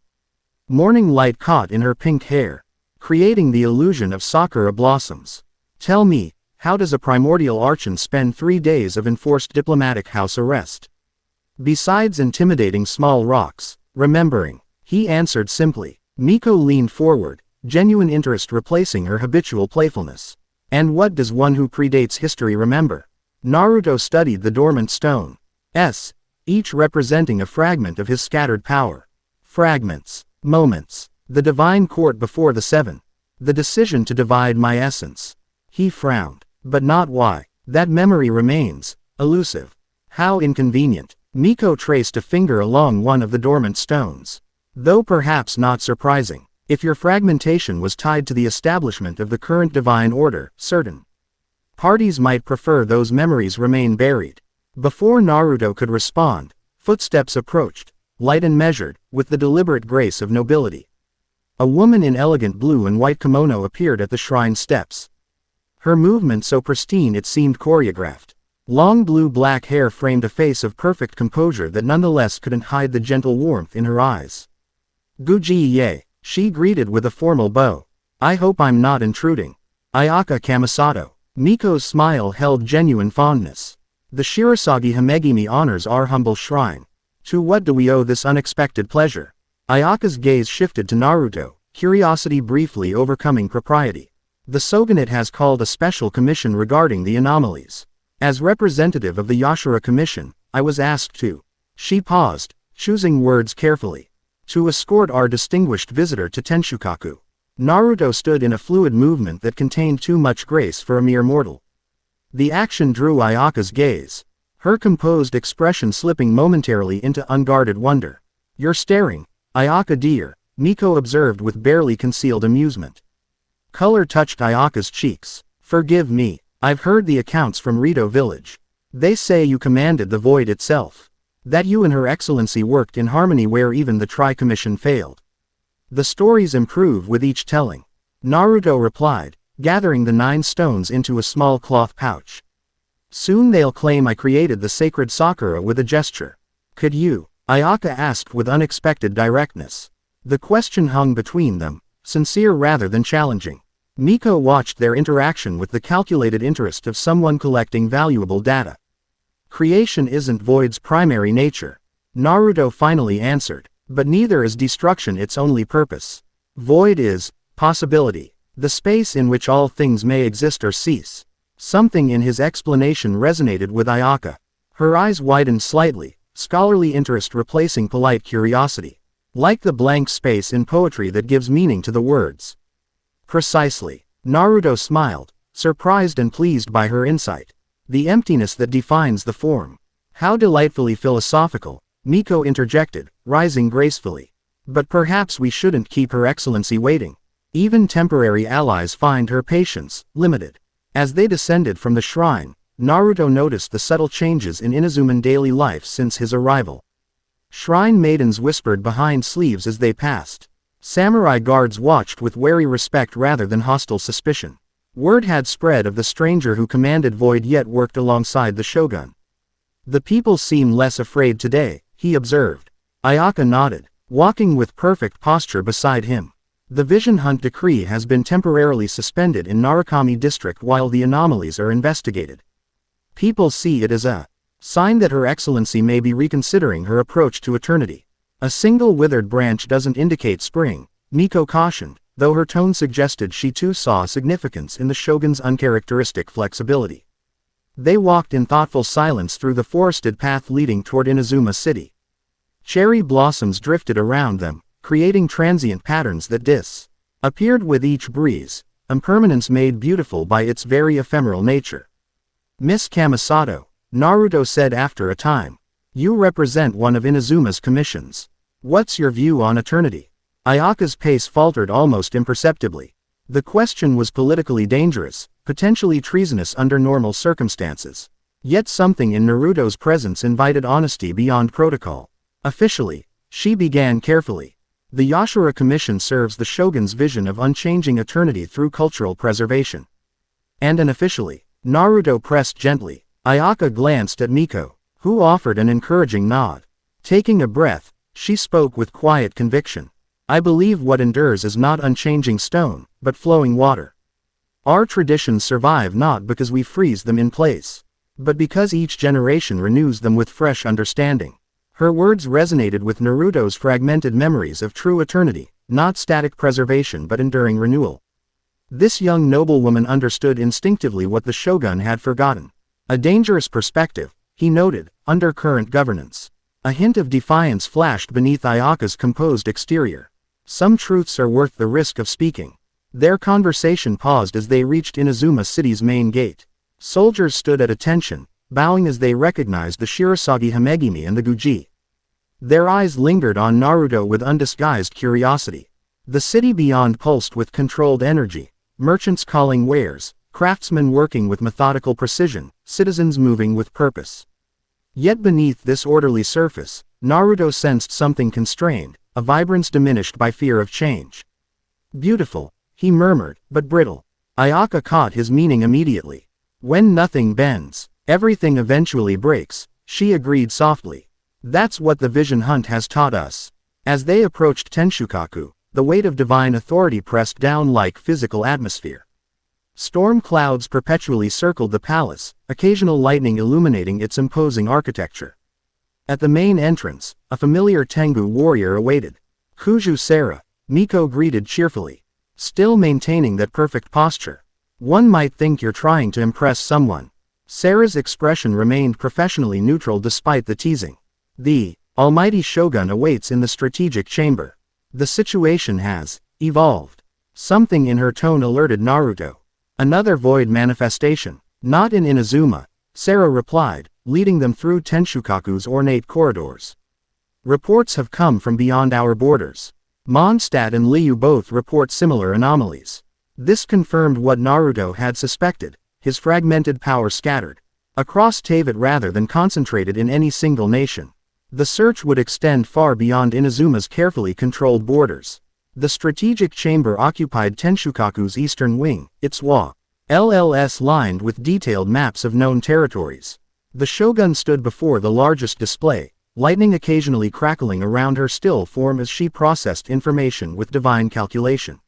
Morning light caught in her pink hair, creating the illusion of sakura blossoms. Tell me, how does a primordial Archon spend 3 days of enforced diplomatic house arrest? Besides intimidating small rocks, remembering, he answered simply. Miko leaned forward, genuine interest replacing her habitual playfulness. And what does one who predates history remember? Naruto studied the dormant stones, each representing a fragment of his scattered power. Fragments, moments, the divine court before the seven. The decision to divide my essence. He frowned. But not why. That memory remains elusive. How inconvenient. Miko traced a finger along one of the dormant stones. Though perhaps not surprising, if your fragmentation was tied to the establishment of the current divine order, certain parties might prefer those memories remain buried. Before Naruto could respond, footsteps approached, light and measured, with the deliberate grace of nobility. A woman in elegant blue and white kimono appeared at the shrine steps. Her movement so pristine it seemed choreographed. Long blue-black hair framed a face of perfect composure that nonetheless couldn't hide the gentle warmth in her eyes. Guji Yae, she greeted with a formal bow. I hope I'm not intruding. Ayaka Kamisato. Miko's smile held genuine fondness. The Shirasagi Himegimi honors our humble shrine. To what do we owe this unexpected pleasure? Ayaka's gaze shifted to Naruto, curiosity briefly overcoming propriety. The Shogunate has called a special commission regarding the anomalies. As representative of the Yashara Commission, I was asked to. She paused, choosing words carefully. To escort our distinguished visitor to Tenshukaku. Naruto stood in a fluid movement that contained too much grace for a mere mortal. The action drew Ayaka's gaze, her composed expression slipping momentarily into unguarded wonder. You're staring, Ayaka dear, Miko observed with barely concealed amusement. Color touched Ayaka's cheeks. Forgive me, I've heard the accounts from Rito village. They say you commanded the void itself. That you and Her Excellency worked in harmony where even the Tri-Commission failed. The stories improve with each telling. Naruto replied, gathering the 9 stones into a small cloth pouch. Soon they'll claim I created the sacred Sakura with a gesture. Could you? Ayaka asked with unexpected directness. The question hung between them, sincere rather than challenging. Miko watched their interaction with the calculated interest of someone collecting valuable data. Creation isn't Void's primary nature. Naruto finally answered, but neither is destruction its only purpose. Void is possibility, the space in which all things may exist or cease. Something in his explanation resonated with Ayaka. Her eyes widened slightly, scholarly interest replacing polite curiosity. Like the blank space in poetry that gives meaning to the words. Precisely. Naruto smiled, surprised and pleased by her insight. The emptiness that defines the form. How delightfully philosophical, Miko interjected, rising gracefully. But perhaps we shouldn't keep Her Excellency waiting. Even temporary allies find her patience limited. As they descended from the shrine, Naruto noticed the subtle changes in Inazuman daily life since his arrival. Shrine maidens whispered behind sleeves as they passed. Samurai guards watched with wary respect rather than hostile suspicion. Word had spread of the stranger who commanded Void yet worked alongside the shogun. The people seem less afraid today, he observed. Ayaka nodded, walking with perfect posture beside him. The Vision Hunt decree has been temporarily suspended in Narukami district while the anomalies are investigated. People see it as a sign that Her Excellency may be reconsidering her approach to eternity. A single withered branch doesn't indicate spring, Miko cautioned, though her tone suggested she too saw significance in the shogun's uncharacteristic flexibility. They walked in thoughtful silence through the forested path leading toward Inazuma City. Cherry blossoms drifted around them, creating transient patterns that disappeared with each breeze, impermanence made beautiful by its very ephemeral nature. Miss Kamisato, Naruto said after a time. You represent one of Inazuma's commissions. What's your view on eternity? Ayaka's pace faltered almost imperceptibly. The question was politically dangerous, potentially treasonous under normal circumstances. Yet something in Naruto's presence invited honesty beyond protocol. Officially, she began carefully. The Yashara Commission serves the shogun's vision of unchanging eternity through cultural preservation. And unofficially, Naruto pressed gently. Ayaka glanced at Miko, who offered an encouraging nod. Taking a breath, she spoke with quiet conviction. I believe what endures is not unchanging stone, but flowing water. Our traditions survive not because we freeze them in place, but because each generation renews them with fresh understanding. Her words resonated with Naruto's fragmented memories of true eternity, not static preservation but enduring renewal. This young noblewoman understood instinctively what the shogun had forgotten. A dangerous perspective, he noted, under current governance. A hint of defiance flashed beneath Ayaka's composed exterior. Some truths are worth the risk of speaking. Their conversation paused as they reached Inazuma City's main gate. Soldiers stood at attention, bowing as they recognized the Shirasagi Himegimi and the Guji. Their eyes lingered on Naruto with undisguised curiosity. The city beyond pulsed with controlled energy, merchants calling wares, craftsmen working with methodical precision, citizens moving with purpose. Yet beneath this orderly surface, Naruto sensed something constrained, a vibrance diminished by fear of change. Beautiful, he murmured, but brittle. Ayaka caught his meaning immediately. When nothing bends, everything eventually breaks, she agreed softly. That's what the vision hunt has taught us. As they approached Tenshukaku, the weight of divine authority pressed down like physical atmosphere. Storm clouds perpetually circled the palace, occasional lightning illuminating its imposing architecture. At the main entrance, a familiar Tengu warrior awaited. Kuju Sera, Miko greeted cheerfully. Still maintaining that perfect posture. One might think you're trying to impress someone. Sera's expression remained professionally neutral despite the teasing. The almighty shogun awaits in the strategic chamber. The situation has evolved. Something in her tone alerted Naruto. Another void manifestation. Not in Inazuma, Sera replied, leading them through Tenshukaku's ornate corridors. Reports have come from beyond our borders. Mondstadt and Liu both report similar anomalies. This confirmed what Naruto had suspected, his fragmented power scattered across Teyvat rather than concentrated in any single nation. The search would extend far beyond Inazuma's carefully controlled borders. The strategic chamber occupied Tenshukaku's eastern wing, its LLS lined with detailed maps of known territories. The shogun stood before the largest display, lightning occasionally crackling around her still form as she processed information with divine calculation.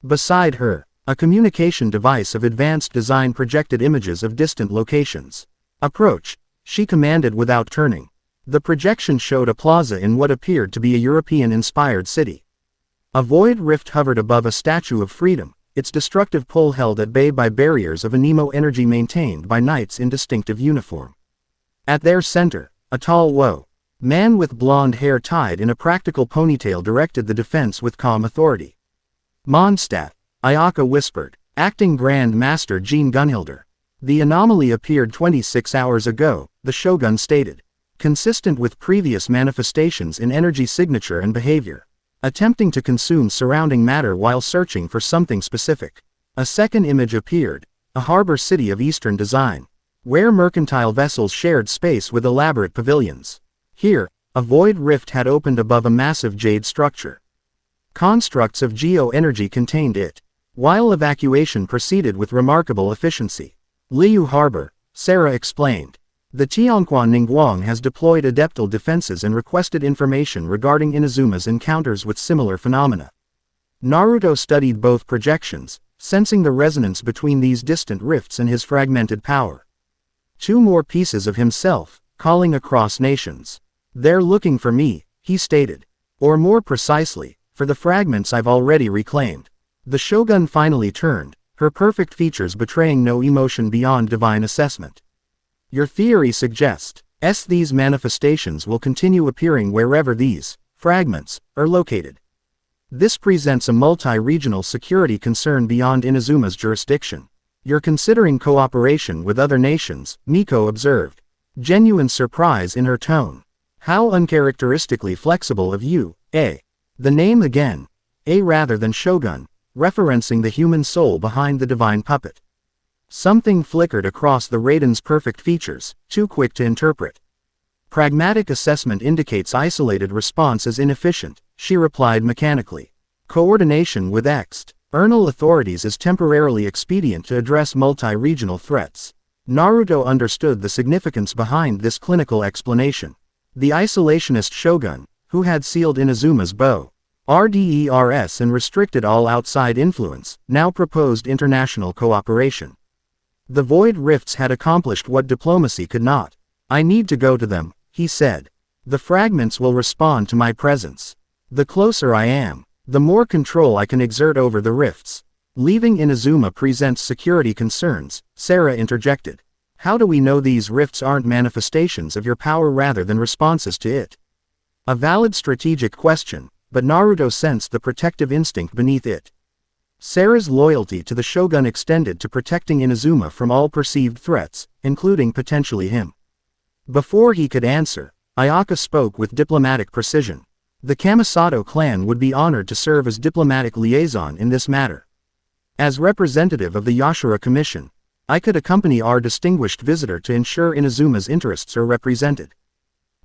Beside her, a communication device of advanced design projected images of distant locations. Approach, she commanded without turning. The projection showed a plaza in what appeared to be a European-inspired city. A void rift hovered above a statue of freedom, its destructive pull held at bay by barriers of anemo energy maintained by knights in distinctive uniform. At their center, a tall man with blonde hair tied in a practical ponytail directed the defense with calm authority. Mondstadt, Ayaka whispered, acting Grand Master Jean Gunhilder. The anomaly appeared 26 hours ago, the shogun stated. Consistent with previous manifestations in energy signature and behavior. Attempting to consume surrounding matter while searching for something specific. A second image appeared, a harbor city of Eastern design, where mercantile vessels shared space with elaborate pavilions. Here, a void rift had opened above a massive jade structure. Constructs of geo-energy contained it, while evacuation proceeded with remarkable efficiency. Liu Harbor, Sera explained. The Tianquan Ningguang has deployed adeptal defenses and requested information regarding Inazuma's encounters with similar phenomena. Naruto studied both projections, sensing the resonance between these distant rifts and his fragmented power. Two more pieces of himself, calling across nations. They're looking for me, he stated. Or more precisely, for the fragments I've already reclaimed. The shogun finally turned, her perfect features betraying no emotion beyond divine assessment. Your theory suggests these manifestations will continue appearing wherever these fragments are located. This presents a multi-regional security concern beyond Inazuma's jurisdiction. You're considering cooperation with other nations, Miko observed. Genuine surprise in her tone. How uncharacteristically flexible of you, The name again, rather than shogun, referencing the human soul behind the divine puppet. Something flickered across the Raiden's perfect features, too quick to interpret. Pragmatic assessment indicates isolated response as inefficient, she replied mechanically. Coordination with external authorities is temporarily expedient to address multi-regional threats. Naruto understood the significance behind this clinical explanation. The isolationist shogun, who had sealed Inazuma's RDERS and restricted all outside influence, now proposed international cooperation. The void rifts had accomplished what diplomacy could not. I need to go to them, he said. The fragments will respond to my presence. The closer I am, the more control I can exert over the rifts. Leaving Inazuma presents security concerns, Sarah interjected. How do we know these rifts aren't manifestations of your power rather than responses to it? A valid strategic question, but Naruto sensed the protective instinct beneath it. Sarah's loyalty to the Shogun extended to protecting Inazuma from all perceived threats, including potentially him. Before he could answer, Ayaka spoke with diplomatic precision. The Kamisato clan would be honored to serve as diplomatic liaison in this matter. As representative of the Yashara Commission, I could accompany our distinguished visitor to ensure Inazuma's interests are represented.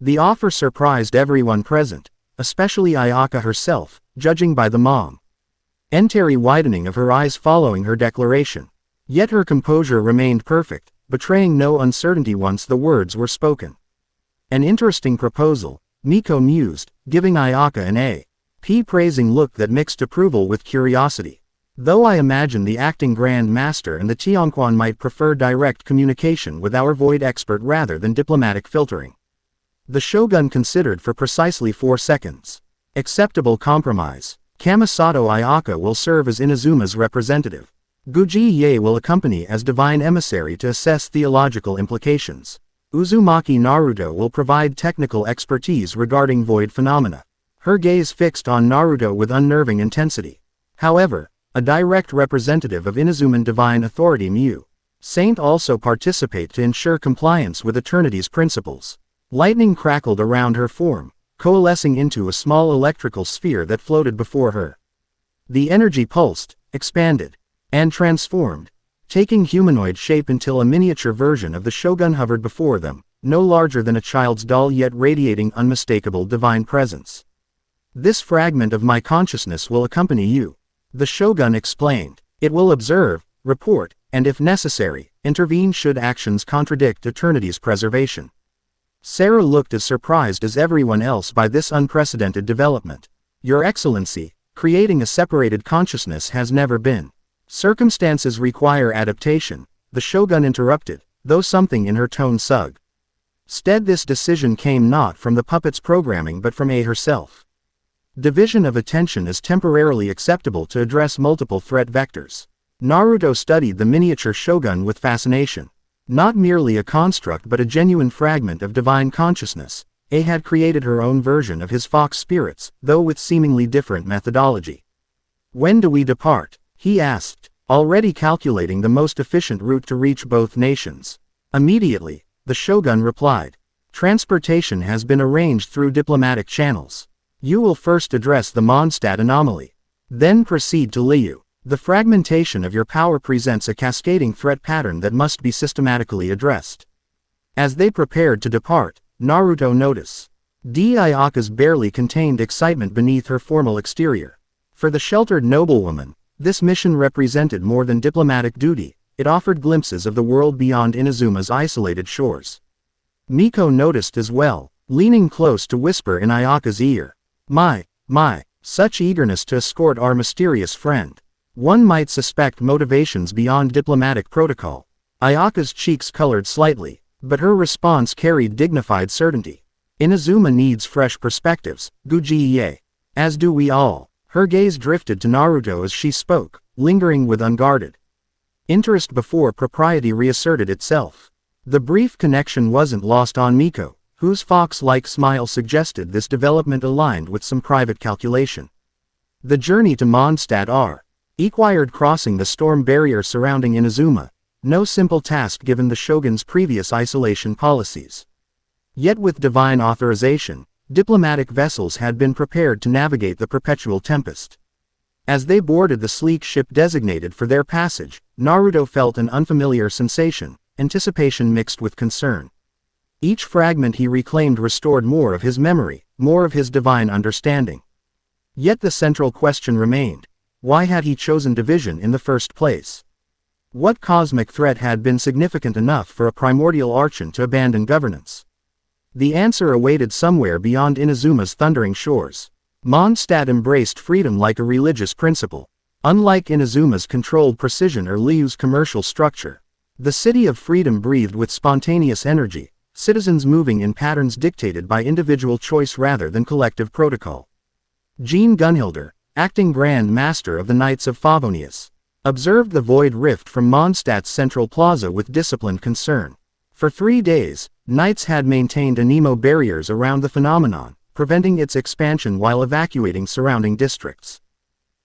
The offer surprised everyone present, especially Ayaka herself, judging by the momentary widening of her eyes following her declaration. Yet her composure remained perfect, betraying no uncertainty once the words were spoken. An interesting proposal, Miko mused, giving Ayaka an praising look that mixed approval with curiosity. Though I imagine the acting Grand Master and the Tianquan might prefer direct communication with our void expert rather than diplomatic filtering. The Shogun considered for precisely 4 seconds. Acceptable compromise. Kamisato Ayaka will serve as Inazuma's representative. Guji Yae will accompany as divine emissary to assess theological implications. Uzumaki Naruto will provide technical expertise regarding void phenomena. Her gaze fixed on Naruto with unnerving intensity. However, a direct representative of Inazuman divine authority Mu Saint also participate to ensure compliance with Eternity's principles. Lightning crackled around her form, coalescing into a small electrical sphere that floated before her. The energy pulsed, expanded, and transformed, taking humanoid shape until a miniature version of the Shogun hovered before them, no larger than a child's doll yet radiating unmistakable divine presence. This fragment of my consciousness will accompany you, the Shogun explained. It will observe, report, and if necessary, intervene should actions contradict Eternity's preservation. Sarah looked as surprised as everyone else by this unprecedented development. Your Excellency, creating a separated consciousness has never been. Circumstances require adaptation, the Shogun interrupted, though something in her tone suggested this decision came not from the puppet's programming but from Yae herself. Division of attention is temporarily acceptable to address multiple threat vectors. Naruto studied the miniature Shogun with fascination. Not merely a construct but a genuine fragment of divine consciousness, Yae had created her own version of his fox spirits, though with seemingly different methodology. When do we depart? He asked, already calculating the most efficient route to reach both nations. Immediately, the Shogun replied. Transportation has been arranged through diplomatic channels. You will first address the Mondstadt anomaly. Then proceed to Liu. The fragmentation of your power presents a cascading threat pattern that must be systematically addressed. As they prepared to depart, Naruto noticed Ayaka's barely contained excitement beneath her formal exterior. For the sheltered noblewoman, this mission represented more than diplomatic duty, it offered glimpses of the world beyond Inazuma's isolated shores. Miko noticed as well, leaning close to whisper in Ayaka's ear. My, such eagerness to escort our mysterious friend. One might suspect motivations beyond diplomatic protocol. Ayaka's cheeks colored slightly, but her response carried dignified certainty. Inazuma needs fresh perspectives, Guji Yae. As do we all. Her gaze drifted to Naruto as she spoke, lingering with unguarded interest before propriety reasserted itself. The brief connection wasn't lost on Miko, whose fox-like smile suggested this development aligned with some private calculation. The journey to Mondstadt required crossing the storm barrier surrounding Inazuma, no simple task given the Shogun's previous isolation policies. Yet with divine authorization, diplomatic vessels had been prepared to navigate the perpetual tempest. As they boarded the sleek ship designated for their passage, Naruto felt an unfamiliar sensation, anticipation mixed with concern. Each fragment he reclaimed restored more of his memory, more of his divine understanding. Yet the central question remained. Why had he chosen division in the first place? What cosmic threat had been significant enough for a primordial Archon to abandon governance? The answer awaited somewhere beyond Inazuma's thundering shores. Mondstadt embraced freedom like a religious principle. Unlike Inazuma's controlled precision or Liu's commercial structure, the city of freedom breathed with spontaneous energy, citizens moving in patterns dictated by individual choice rather than collective protocol. Jean Gunhilder, acting Grand Master of the Knights of Favonius, observed the void rift from Mondstadt's central plaza with disciplined concern. For 3 days, knights had maintained anemo barriers around the phenomenon, preventing its expansion while evacuating surrounding districts.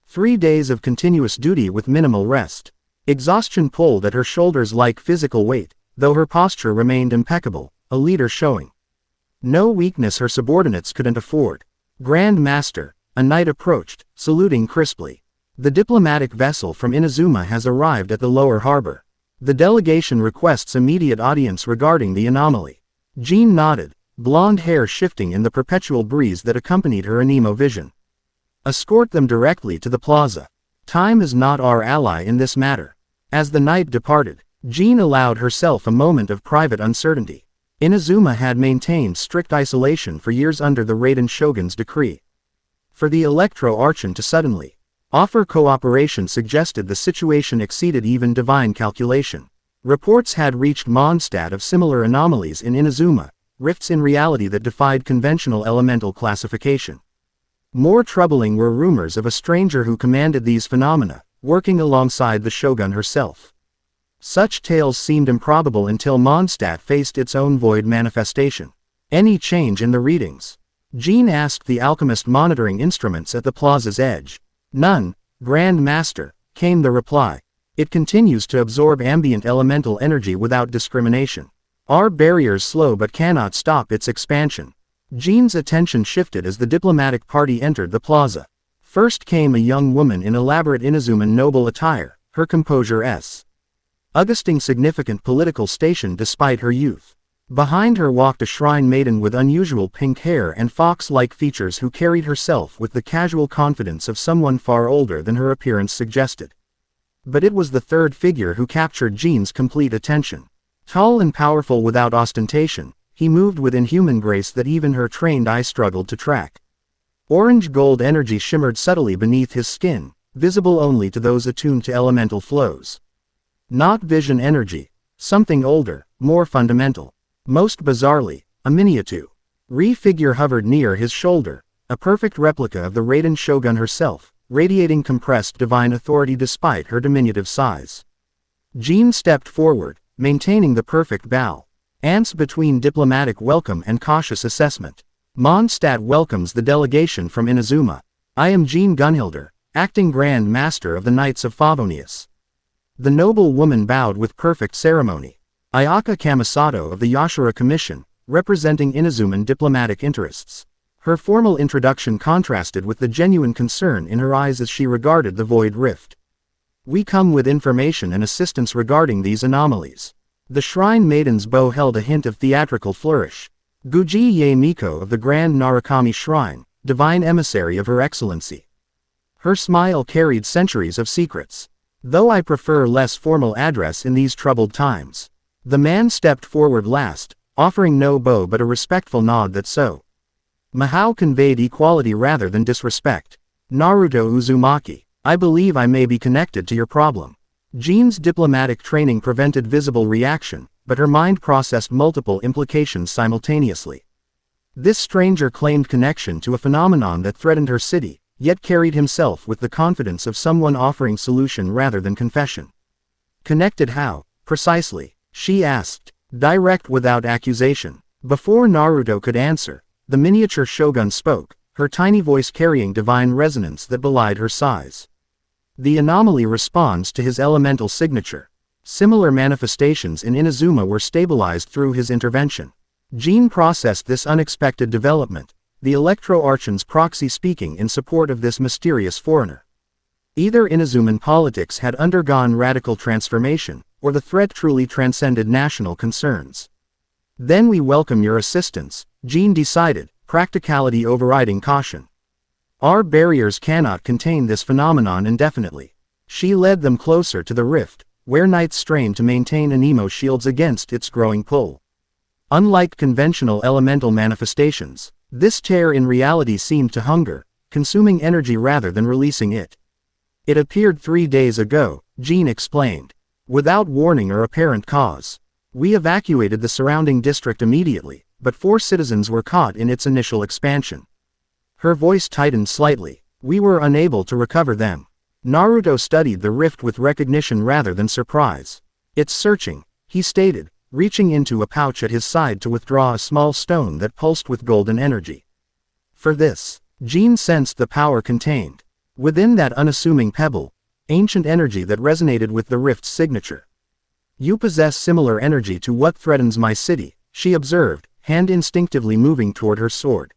3 days of continuous duty with minimal rest. Exhaustion pulled at her shoulders like physical weight, though her posture remained impeccable, a leader showing no weakness her subordinates couldn't afford. Grand Master, a knight approached, saluting crisply. The diplomatic vessel from Inazuma has arrived at the lower harbor. The delegation requests immediate audience regarding the anomaly. Jean nodded, blonde hair shifting in the perpetual breeze that accompanied her anemo vision. Escort them directly to the plaza. Time is not our ally in this matter. As the knight departed, Jean allowed herself a moment of private uncertainty. Inazuma had maintained strict isolation for years under the Raiden Shogun's decree. For the Electro Archon to suddenly offer cooperation suggested the situation exceeded even divine calculation. Reports had reached Mondstadt of similar anomalies in Inazuma, rifts in reality that defied conventional elemental classification. More troubling were rumors of a stranger who commanded these phenomena, working alongside the Shogun herself. Such tales seemed improbable until Mondstadt faced its own void manifestation. Any change in the readings? Jean asked the alchemist monitoring instruments at the plaza's edge. None, Grand Master, came the reply. It continues to absorb ambient elemental energy without discrimination. Our barriers slow but cannot stop its expansion. Jean's attention shifted as the diplomatic party entered the plaza. First came a young woman in elaborate Inazuman noble attire, her composure Augusting significant political station despite her youth. Behind her walked a shrine maiden with unusual pink hair and fox-like features who carried herself with the casual confidence of someone far older than her appearance suggested. But it was the third figure who captured Jean's complete attention. Tall and powerful without ostentation, he moved with inhuman grace that even her trained eye struggled to track. Orange-gold energy shimmered subtly beneath his skin, visible only to those attuned to elemental flows. Not vision energy, something older, more fundamental. Most bizarrely, a miniature figure hovered near his shoulder, a perfect replica of the Raiden Shogun herself, radiating compressed divine authority despite her diminutive size. Jean stepped forward, maintaining the perfect bow. Ants between diplomatic welcome and cautious assessment. Mondstadt welcomes the delegation from Inazuma. I am Jean Gunhilder, acting Grand Master of the Knights of Favonius. The noble woman bowed with perfect ceremony. Ayaka Kamisato of the Yashura Commission, representing Inazuman diplomatic interests. Her formal introduction contrasted with the genuine concern in her eyes as she regarded the void rift. We come with information and assistance regarding these anomalies. The shrine maiden's bow held a hint of theatrical flourish. Guji Yae Miko of the Grand Narukami Shrine, divine emissary of Her Excellency. Her smile carried centuries of secrets. Though I prefer less formal address in these troubled times. The man stepped forward last, offering no bow but a respectful nod that Mahao conveyed equality rather than disrespect. Naruto Uzumaki, I believe I may be connected to your problem. Jean's diplomatic training prevented visible reaction, but her mind processed multiple implications simultaneously. This stranger claimed connection to a phenomenon that threatened her city, yet carried himself with the confidence of someone offering solution rather than confession. Connected how, precisely? She asked, direct without accusation. Before Naruto could answer, the miniature shogun spoke, her tiny voice carrying divine resonance that belied her size. The anomaly responds to his elemental signature. Similar manifestations in Inazuma were stabilized through his intervention. Jean processed this unexpected development, the Electro Archon's proxy speaking in support of this mysterious foreigner. Either Inazuman politics had undergone radical transformation, or the threat truly transcended national concerns. Then we welcome your assistance, Jean decided, practicality overriding caution. Our barriers cannot contain this phenomenon indefinitely. She led them closer to the rift, where knights strained to maintain anemo shields against its growing pull. Unlike conventional elemental manifestations, this tear in reality seemed to hunger, consuming energy rather than releasing it. It appeared 3 days ago, Jean explained. Without warning or apparent cause. We evacuated the surrounding district immediately, but 4 citizens were caught in its initial expansion. Her voice tightened slightly. We were unable to recover them. Naruto studied the rift with recognition rather than surprise. It's searching, he stated, reaching into a pouch at his side to withdraw a small stone that pulsed with golden energy. For this, Jean sensed the power contained within that unassuming pebble, ancient energy that resonated with the rift's signature. You possess similar energy to what threatens my city, she observed, hand instinctively moving toward her sword.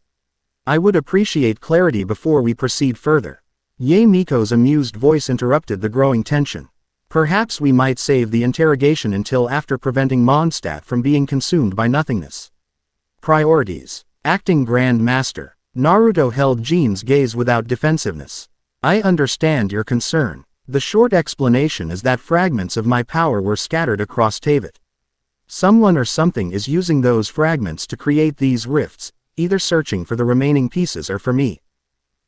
I would appreciate clarity before we proceed further. Yae Miko's amused voice interrupted the growing tension. Perhaps we might save the interrogation until after preventing Mondstadt from being consumed by nothingness. Priorities. Acting Grand Master. Naruto held Jean's gaze without defensiveness. I understand your concern. The short explanation is that fragments of my power were scattered across Teyvat. Someone or something is using those fragments to create these rifts, either searching for the remaining pieces or for me.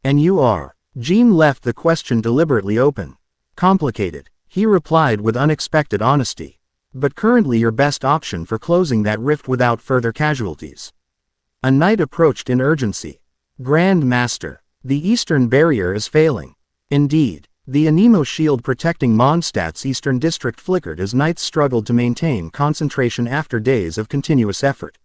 And you are? Jean left the question deliberately open. Complicated, he replied with unexpected honesty. But currently your best option for closing that rift without further casualties. A knight approached in urgency. Grand Master, the eastern barrier is failing. Indeed, the anemo shield protecting Mondstadt's eastern district flickered as knights struggled to maintain concentration after days of continuous effort.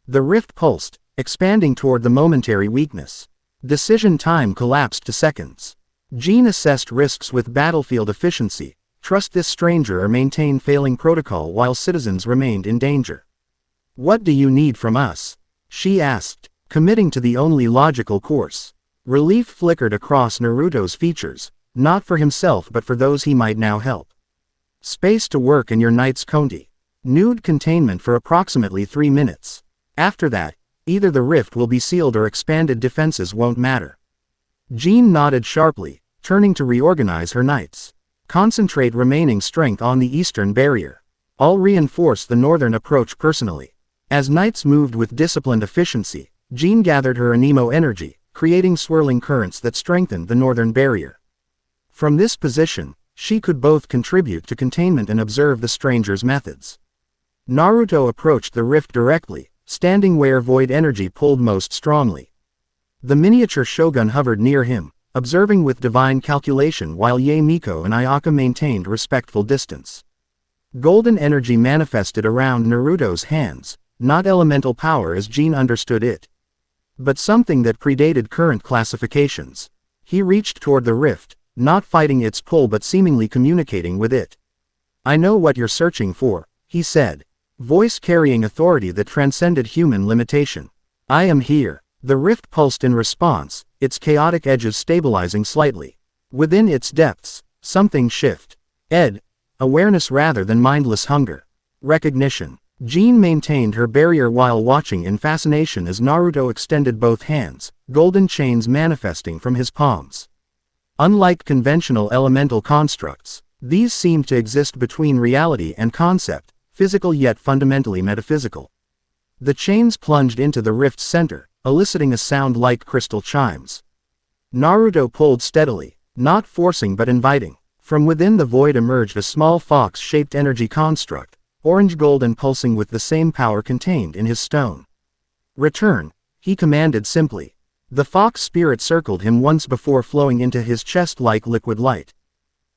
The rift pulsed, expanding toward the momentary weakness. Decision time collapsed to seconds. Jean assessed risks with battlefield efficiency, trust this stranger or maintain failing protocol while citizens remained in danger. What do you need from us? She asked, committing to the only logical course. Relief flickered across Naruto's features, not for himself but for those he might now help. Space to work in your knight's county. Nude containment for approximately 3 minutes. After that, either the rift will be sealed or expanded defenses won't matter. Jean nodded sharply, turning to reorganize her knights. Concentrate remaining strength on the eastern barrier. I'll reinforce the northern approach personally. As knights moved with disciplined efficiency, Jean gathered her anemo energy, creating swirling currents that strengthened the northern barrier. From this position, she could both contribute to containment and observe the stranger's methods. Naruto approached the rift directly, standing where void energy pulled most strongly. The miniature shogun hovered near him, observing with divine calculation while Yae Miko and Ayaka maintained respectful distance. Golden energy manifested around Naruto's hands, not elemental power as Jean understood it, but something that predated current classifications. He reached toward the rift, not fighting its pull but seemingly communicating with it. I know what you're searching for, he said, voice carrying authority that transcended human limitation. I am here. The rift pulsed in response, its chaotic edges stabilizing slightly. Within its depths, something shift. Awareness rather than mindless hunger. Recognition. Jean maintained her barrier while watching in fascination as Naruto extended both hands, golden chains manifesting from his palms. Unlike conventional elemental constructs, these seemed to exist between reality and concept, physical yet fundamentally metaphysical. The chains plunged into the rift's center, eliciting a sound like crystal chimes. Naruto pulled steadily, not forcing but inviting. From within the void emerged a small fox-shaped energy construct, orange-gold and pulsing with the same power contained in his stone. Return, he commanded simply. The fox spirit circled him once before flowing into his chest like liquid light.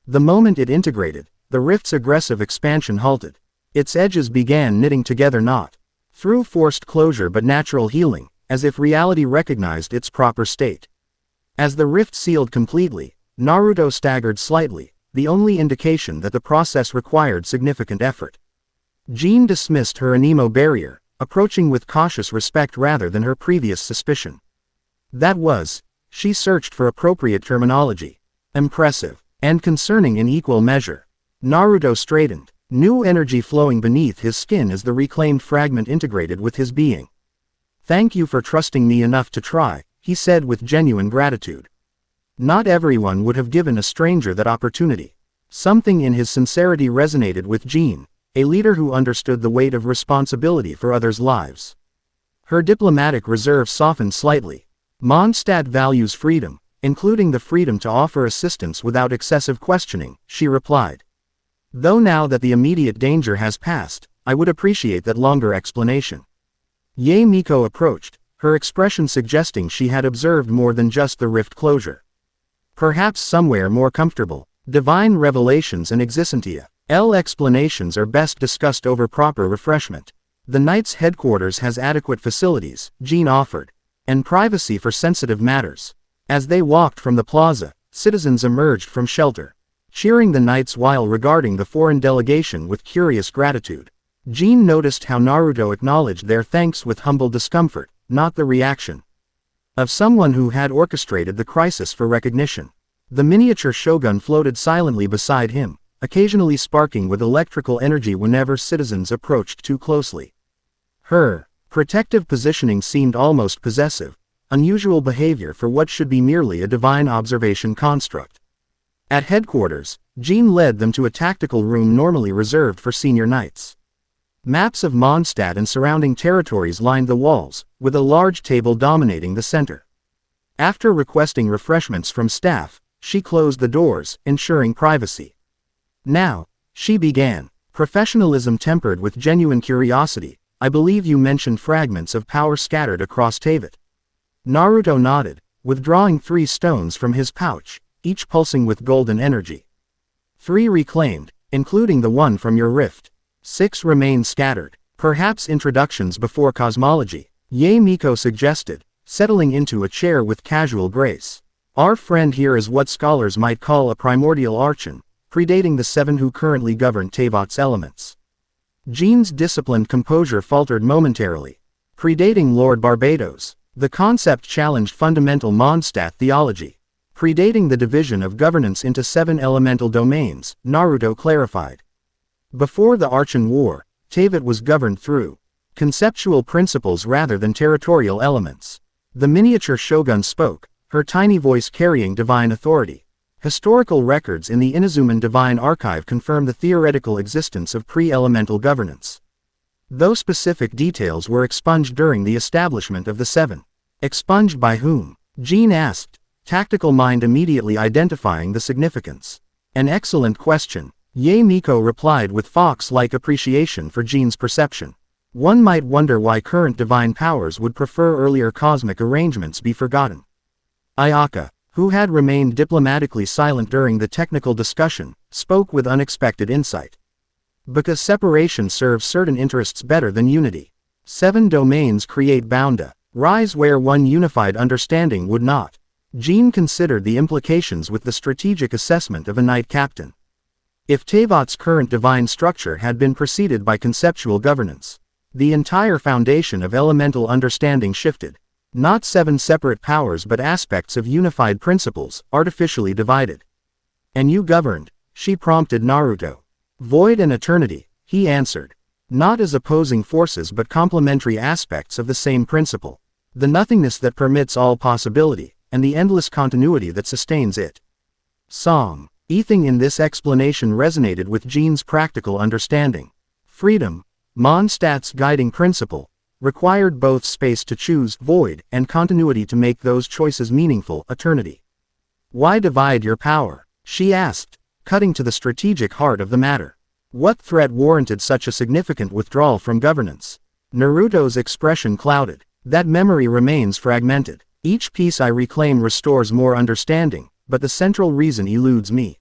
The moment it integrated, the rift's aggressive expansion halted. Its edges began knitting together not through forced closure but natural healing, as if reality recognized its proper state. As the rift sealed completely, Naruto staggered slightly, the only indication that the process required significant effort. Jean dismissed her anemo barrier, approaching with cautious respect rather than her previous suspicion. That was, she searched for appropriate terminology, impressive, and concerning in equal measure. Naruto straightened, new energy flowing beneath his skin as the reclaimed fragment integrated with his being. Thank you for trusting me enough to try, he said with genuine gratitude. Not everyone would have given a stranger that opportunity. Something in his sincerity resonated with Jean, a leader who understood the weight of responsibility for others' lives. Her diplomatic reserve softened slightly. Mondstadt values freedom, including the freedom to offer assistance without excessive questioning, she replied. Though now that the immediate danger has passed, I would appreciate that longer explanation. Yae Miko approached, her expression suggesting she had observed more than just the rift closure. Perhaps somewhere more comfortable. Divine revelations and existentia. Explanations are best discussed over proper refreshment. The Knight's headquarters has adequate facilities, Jean offered, and privacy for sensitive matters. As they walked from the plaza, citizens emerged from shelter, cheering the Knights while regarding the foreign delegation with curious gratitude. Jean noticed how Naruto acknowledged their thanks with humble discomfort, not the reaction of someone who had orchestrated the crisis for recognition. The miniature shogun floated silently beside him, occasionally sparking with electrical energy whenever citizens approached too closely. Her protective positioning seemed almost possessive, unusual behavior for what should be merely a divine observation construct. At headquarters, Jean led them to a tactical room normally reserved for senior knights. Maps of Mondstadt and surrounding territories lined the walls, with a large table dominating the center. After requesting refreshments from staff, she closed the doors, ensuring privacy. Now, she began, professionalism tempered with genuine curiosity. I believe you mentioned fragments of power scattered across Teyvat. Naruto nodded, withdrawing 3 stones from his pouch, each pulsing with golden energy. 3 reclaimed, including the one from your rift. 6 remain scattered, perhaps introductions before cosmology, Yae Miko suggested, settling into a chair with casual grace. Our friend here is what scholars might call a primordial archon, predating the 7 who currently govern Teyvat's elements. Jean's disciplined composure faltered momentarily. Predating Lord Barbados, the concept challenged fundamental Mondstadt theology. Predating the division of governance into 7 elemental domains, Naruto clarified. Before the Archon War, Teyvat was governed through conceptual principles rather than territorial elements. The miniature shogun spoke, her tiny voice carrying divine authority. Historical records in the Inuzuman Divine Archive confirm the theoretical existence of pre-elemental governance. Though specific details were expunged during the establishment of the 7. Expunged by whom? Jean asked, tactical mind immediately identifying the significance. An excellent question, Yae Miko replied with fox-like appreciation for Jean's perception. One might wonder why current divine powers would prefer earlier cosmic arrangements be forgotten. Ayaka, who had remained diplomatically silent during the technical discussion, spoke with unexpected insight. Because separation serves certain interests better than unity. 7 domains create bounda, rise where one unified understanding would not. Jean considered the implications with the strategic assessment of a knight captain. If Teyvat's current divine structure had been preceded by conceptual governance, the entire foundation of elemental understanding shifted. Not 7 separate powers but aspects of unified principles, artificially divided. And you governed, she prompted Naruto. Void and eternity, he answered. Not as opposing forces but complementary aspects of the same principle. The nothingness that permits all possibility, and the endless continuity that sustains it. Song. Everything in this explanation resonated with Jean's practical understanding. Freedom, Mondstadt's guiding principle, required both space to choose, void, and continuity to make those choices meaningful, eternity. Why divide your power? She asked, cutting to the strategic heart of the matter. What threat warranted such a significant withdrawal from governance? Naruto's expression clouded. That memory remains fragmented. Each piece I reclaim restores more understanding, but the central reason eludes me.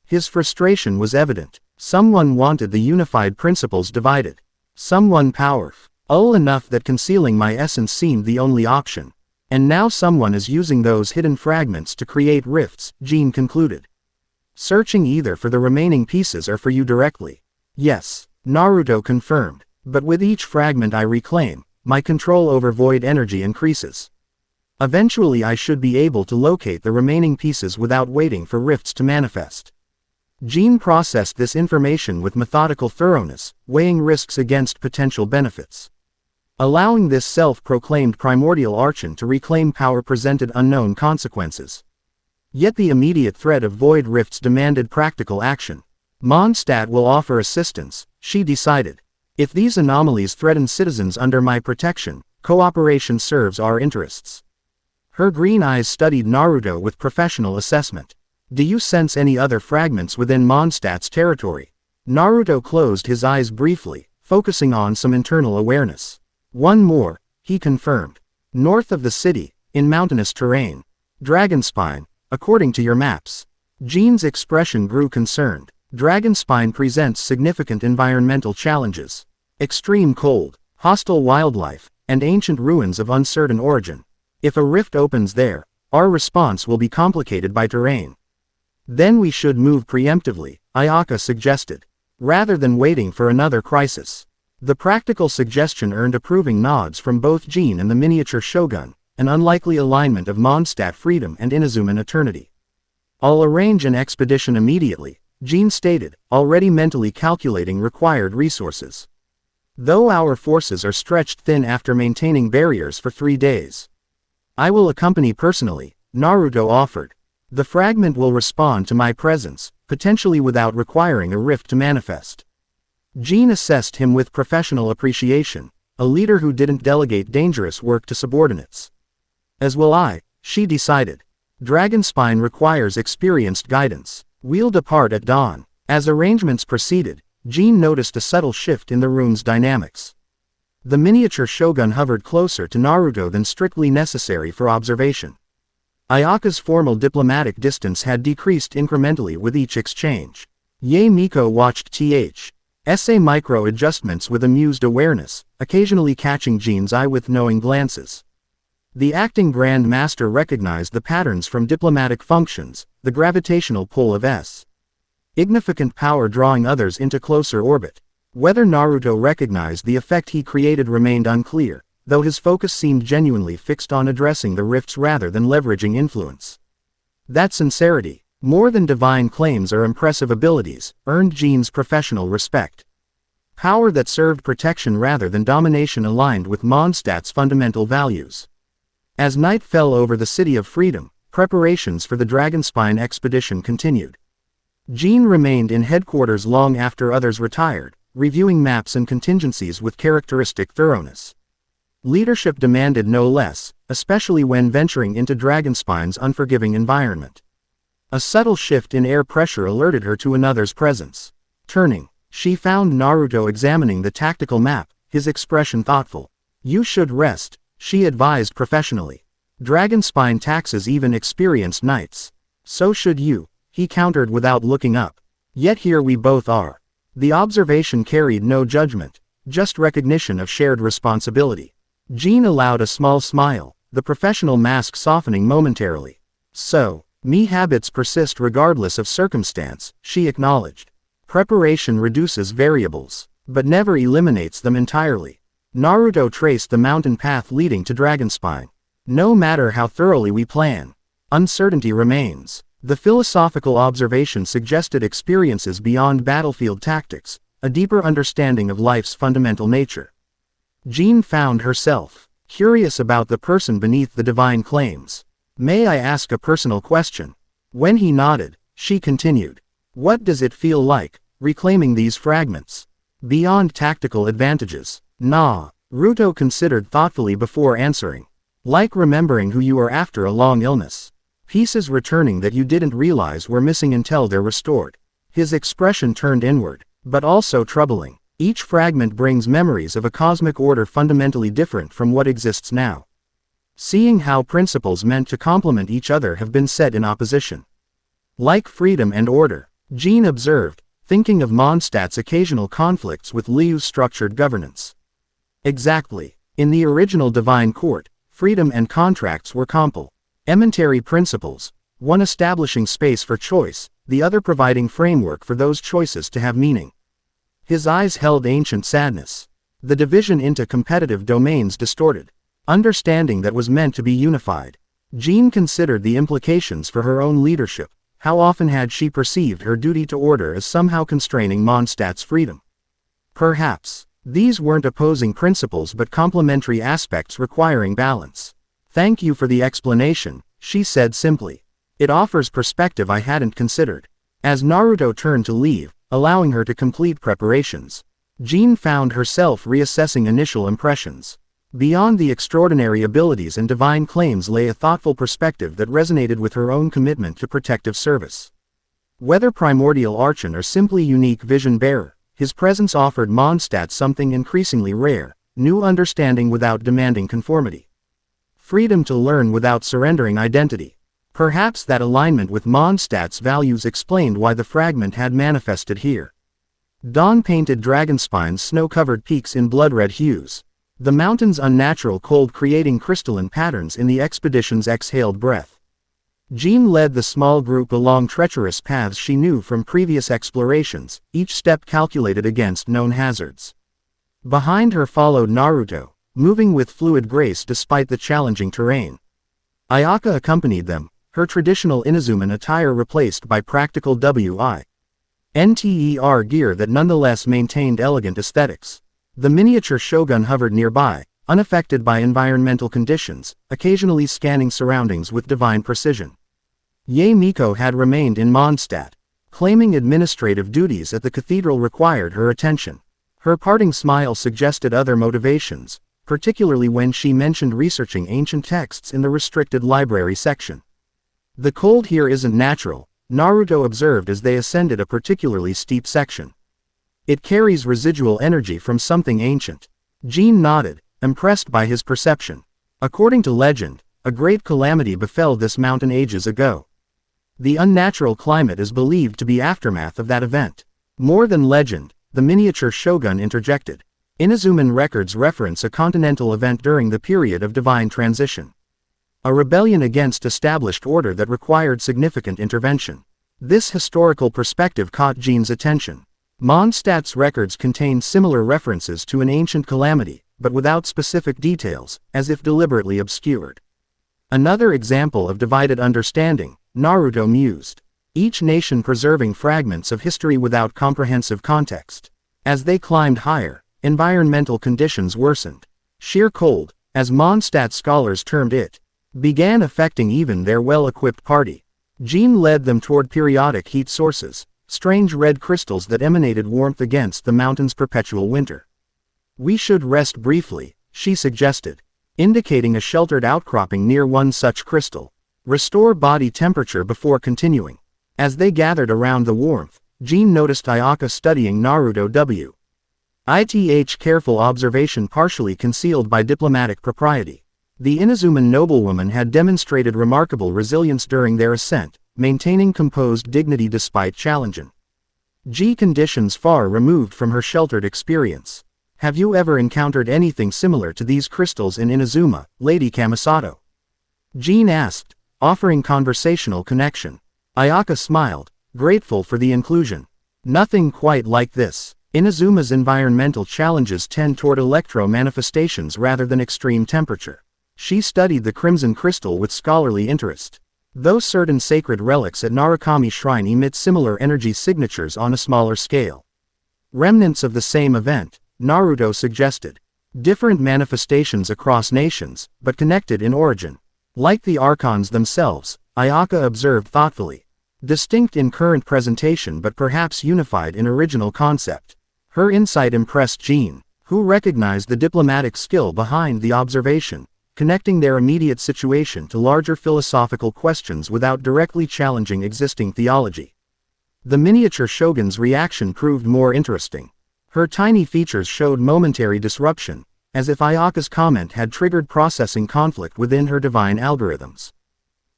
His frustration was evident. Someone wanted the unified principles divided. Someone powerful enough that concealing my essence seemed the only option. And now someone is using those hidden fragments to create rifts, Jean concluded. Searching either for the remaining pieces or for you directly. Yes, Naruto confirmed, but with each fragment I reclaim, my control over void energy increases. Eventually I should be able to locate the remaining pieces without waiting for rifts to manifest. Jean processed this information with methodical thoroughness, weighing risks against potential benefits. Allowing this self-proclaimed primordial archon to reclaim power presented unknown consequences. Yet the immediate threat of void rifts demanded practical action. Mondstadt will offer assistance, she decided. If these anomalies threaten citizens under my protection, cooperation serves our interests. Her green eyes studied Naruto with professional assessment. Do you sense any other fragments within Mondstadt's territory? Naruto closed his eyes briefly, focusing on some internal awareness. One more, he confirmed. North of the city, in mountainous terrain. Dragonspine, according to your maps. Jean's expression grew concerned. Dragonspine presents significant environmental challenges. Extreme cold, hostile wildlife, and ancient ruins of uncertain origin. If a rift opens there, our response will be complicated by terrain. Then we should move preemptively, Ayaka suggested, rather than waiting for another crisis. The practical suggestion earned approving nods from both Jean and the miniature shogun, an unlikely alignment of Mondstadt freedom and Inazuman eternity. I'll arrange an expedition immediately, Jean stated, already mentally calculating required resources. Though our forces are stretched thin after maintaining barriers for 3 days. I will accompany personally, Naruto offered. The fragment will respond to my presence, potentially without requiring a rift to manifest. Jean assessed him with professional appreciation, a leader who didn't delegate dangerous work to subordinates. As will I, she decided. Dragonspine requires experienced guidance. We'll depart at dawn. As arrangements proceeded, Jean noticed a subtle shift in the room's dynamics. The miniature shogun hovered closer to Naruto than strictly necessary for observation. Ayaka's formal diplomatic distance had decreased incrementally with each exchange. Yae Miko watched Yae Micro adjustments with amused awareness, occasionally catching Jean's eye with knowing glances. The acting Grand Master recognized the patterns from diplomatic functions, the gravitational pull of significant power drawing others into closer orbit. Whether Naruto recognized the effect he created remained unclear, though his focus seemed genuinely fixed on addressing the rifts rather than leveraging influence. That sincerity, more than divine claims or impressive abilities, earned Jean's professional respect. Power that served protection rather than domination aligned with Mondstadt's fundamental values. As night fell over the City of Freedom, preparations for the Dragonspine expedition continued. Jean remained in headquarters long after others retired, reviewing maps and contingencies with characteristic thoroughness. Leadership demanded no less, especially when venturing into Dragonspine's unforgiving environment. A subtle shift in air pressure alerted her to another's presence. Turning, she found Naruto examining the tactical map, his expression thoughtful. You should rest, she advised professionally. Dragonspine taxes even experienced knights. So should you, he countered without looking up. Yet here we both are. The observation carried no judgment, just recognition of shared responsibility. Jean allowed a small smile, the professional mask softening momentarily. So, me habits persist regardless of circumstance, she acknowledged. Preparation reduces variables, but never eliminates them entirely. Naruto traced the mountain path leading to Dragonspine. No matter how thoroughly we plan, uncertainty remains. The philosophical observation suggested experiences beyond battlefield tactics, a deeper understanding of life's fundamental nature. Jean found herself curious about the person beneath the divine claims. May I ask a personal question? When he nodded, she continued. What does it feel like, reclaiming these fragments? Beyond tactical advantages. Naruto considered thoughtfully before answering. Like remembering who you are after a long illness. Pieces returning that you didn't realize were missing until they're restored. His expression turned inward, but also troubling. Each fragment brings memories of a cosmic order fundamentally different from what exists now. Seeing how principles meant to complement each other have been set in opposition. Like freedom and order, Jean observed, thinking of Mondstadt's occasional conflicts with Liu's structured governance. Exactly. In the original Divine Court, freedom and contracts were complementary principles, one establishing space for choice, the other providing framework for those choices to have meaning. His eyes held ancient sadness. The division into competitive domains distorted understanding that was meant to be unified. Jean considered the implications for her own leadership. How often had she perceived her duty to order as somehow constraining Mondstadt's freedom? Perhaps these weren't opposing principles but complementary aspects requiring balance. Thank you for the explanation, she said simply. It offers perspective I hadn't considered. As Naruto turned to leave, allowing her to complete preparations, Jean found herself reassessing initial impressions. Beyond the extraordinary abilities and divine claims lay a thoughtful perspective that resonated with her own commitment to protective service. Whether Primordial Archon or simply unique vision bearer, his presence offered Mondstadt something increasingly rare, new understanding without demanding conformity. Freedom to learn without surrendering identity. Perhaps that alignment with Mondstadt's values explained why the fragment had manifested here. Dawn-painted dragonspines snow-covered peaks in blood-red hues. The mountain's unnatural cold creating crystalline patterns in the expedition's exhaled breath. Jean led the small group along treacherous paths she knew from previous explorations, each step calculated against known hazards. Behind her followed Naruto, moving with fluid grace despite the challenging terrain. Ayaka accompanied them, her traditional Inazuman attire replaced by practical WINTER gear that nonetheless maintained elegant aesthetics. The miniature shogun hovered nearby, unaffected by environmental conditions, occasionally scanning surroundings with divine precision. Yae Miko had remained in Mondstadt, claiming administrative duties at the cathedral required her attention. Her parting smile suggested other motivations, particularly when she mentioned researching ancient texts in the restricted library section. The cold here isn't natural, Naruto observed as they ascended a particularly steep section. It carries residual energy from something ancient. Jean nodded, impressed by his perception. According to legend, a great calamity befell this mountain ages ago. The unnatural climate is believed to be aftermath of that event. More than legend, the miniature shogun interjected. Inazuman records reference a continental event during the period of divine transition. A rebellion against established order that required significant intervention. This historical perspective caught Jean's attention. Mondstadt's records contain similar references to an ancient calamity, but without specific details, as if deliberately obscured. Another example of divided understanding, Naruto mused. Each nation preserving fragments of history without comprehensive context. As they climbed higher, environmental conditions worsened. Sheer cold, as Mondstadt scholars termed it, began affecting even their well-equipped party. Jean led them toward periodic heat sources, strange red crystals that emanated warmth against the mountain's perpetual winter. We should rest briefly, she suggested, indicating a sheltered outcropping near one such crystal. Restore body temperature before continuing. As they gathered around the warmth, Jean noticed Ayaka studying Naruto with careful observation partially concealed by diplomatic propriety. The Inazuman noblewoman had demonstrated remarkable resilience during their ascent, maintaining composed dignity despite challenges. Conditions far removed from her sheltered experience. Have you ever encountered anything similar to these crystals in Inazuma, Lady Kamisato? Jean asked, offering conversational connection. Ayaka smiled, grateful for the inclusion. Nothing quite like this. Inazuma's environmental challenges tend toward electro-manifestations rather than extreme temperature. She studied the crimson crystal with scholarly interest. Though certain sacred relics at Narukami Shrine emit similar energy signatures on a smaller scale. Remnants of the same event, Naruto suggested. Different manifestations across nations, but connected in origin. Like the archons themselves, Ayaka observed thoughtfully. Distinct in current presentation but perhaps unified in original concept. Her insight impressed Jean, who recognized the diplomatic skill behind the observation, connecting their immediate situation to larger philosophical questions without directly challenging existing theology. The miniature shogun's reaction proved more interesting. Her tiny features showed momentary disruption, as if Ayaka's comment had triggered processing conflict within her divine algorithms.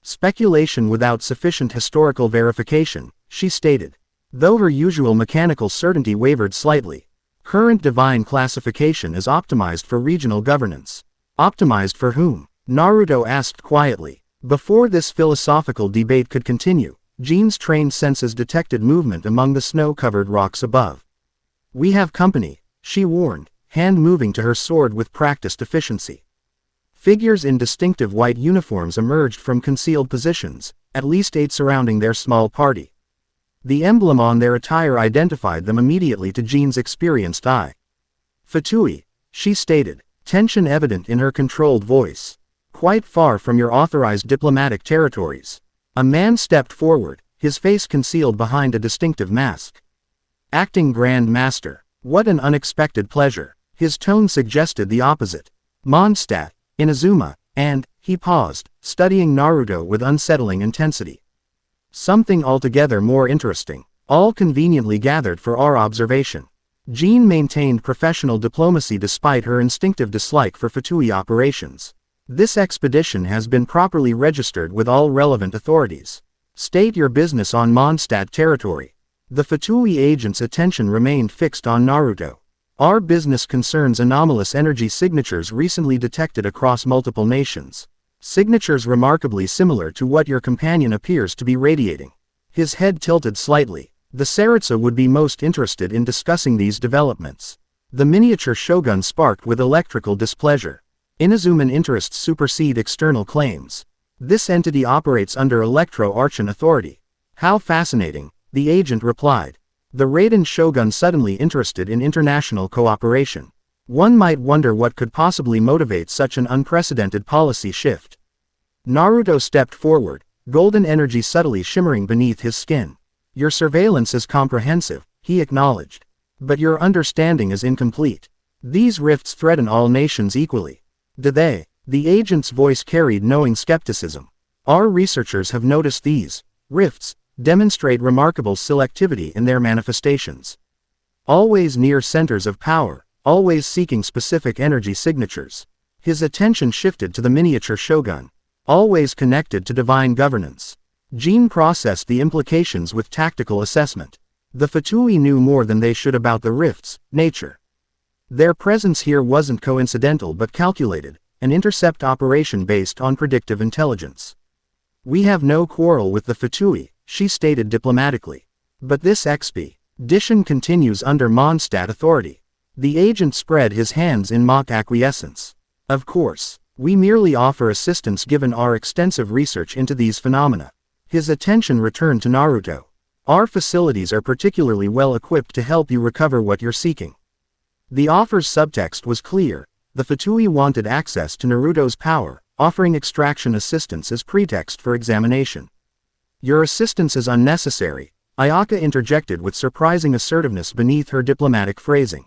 Speculation without sufficient historical verification, she stated. Though her usual mechanical certainty wavered slightly. Current divine classification is optimized for regional governance. Optimized for whom? Naruto asked quietly. Before this philosophical debate could continue, Jean's trained senses detected movement among the snow-covered rocks above. We have company, she warned, hand moving to her sword with practiced efficiency. Figures in distinctive white uniforms emerged from concealed positions, at least 8 surrounding their small party. The emblem on their attire identified them immediately to Jean's experienced eye. Fatui, she stated, tension evident in her controlled voice. Quite far from your authorized diplomatic territories. A man stepped forward, his face concealed behind a distinctive mask. Acting Grand Master, what an unexpected pleasure. His tone suggested the opposite. Mondstadt, Inazuma, and, he paused, studying Naruto with unsettling intensity. Something altogether more interesting, all conveniently gathered for our observation. Jean maintained professional diplomacy despite her instinctive dislike for Fatui operations. This expedition has been properly registered with all relevant authorities. State your business on Mondstadt territory. The Fatui agent's attention remained fixed on Naruto. Our business concerns anomalous energy signatures recently detected across multiple nations. Signatures remarkably similar to what your companion appears to be radiating. His head tilted slightly. The Saritsa would be most interested in discussing these developments. The miniature shogun sparked with electrical displeasure. Inazuman interests supersede external claims. This entity operates under Electro-Archon authority. How fascinating, the agent replied. The Raiden Shogun suddenly interested in international cooperation. One might wonder what could possibly motivate such an unprecedented policy shift. Naruto stepped forward, golden energy subtly shimmering beneath his skin. Your surveillance is comprehensive, he acknowledged. But your understanding is incomplete. These rifts threaten all nations equally. Do they? The agent's voice carried knowing skepticism. Our researchers have noticed these rifts demonstrate remarkable selectivity in their manifestations. Always near centers of power, always seeking specific energy signatures. His attention shifted to the miniature shogun. Always connected to divine governance. Jean processed the implications with tactical assessment. The Fatui knew more than they should about the rift's nature. Their presence here wasn't coincidental but calculated, an intercept operation based on predictive intelligence. We have no quarrel with the Fatui, she stated diplomatically. But this expedition continues under Mondstadt authority. The agent spread his hands in mock acquiescence. Of course, we merely offer assistance given our extensive research into these phenomena. His attention returned to Naruto. Our facilities are particularly well equipped to help you recover what you're seeking. The offer's subtext was clear. The Fatui wanted access to Naruto's power, offering extraction assistance as pretext for examination. Your assistance is unnecessary, Ayaka interjected with surprising assertiveness beneath her diplomatic phrasing.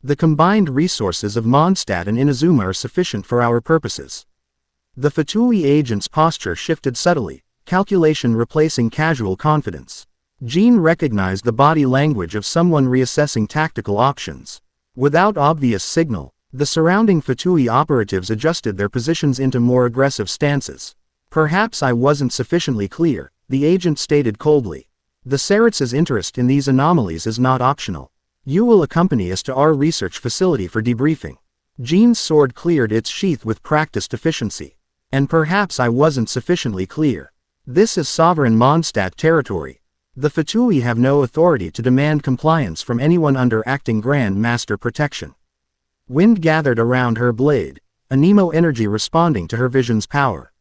The combined resources of Mondstadt and Inazuma are sufficient for our purposes. The Fatui agent's posture shifted subtly, calculation replacing casual confidence. Jean recognized the body language of someone reassessing tactical options. Without obvious signal, the surrounding Fatui operatives adjusted their positions into more aggressive stances. Perhaps I wasn't sufficiently clear, the agent stated coldly. The Saritsa's interest in these anomalies is not optional. You will accompany us to our research facility for debriefing. Jean's sword cleared its sheath with practiced efficiency. And perhaps I wasn't sufficiently clear. This is sovereign Mondstadt territory. The Fatui have no authority to demand compliance from anyone under acting Grand Master protection. Wind gathered around her blade, anemo energy responding to her vision's power.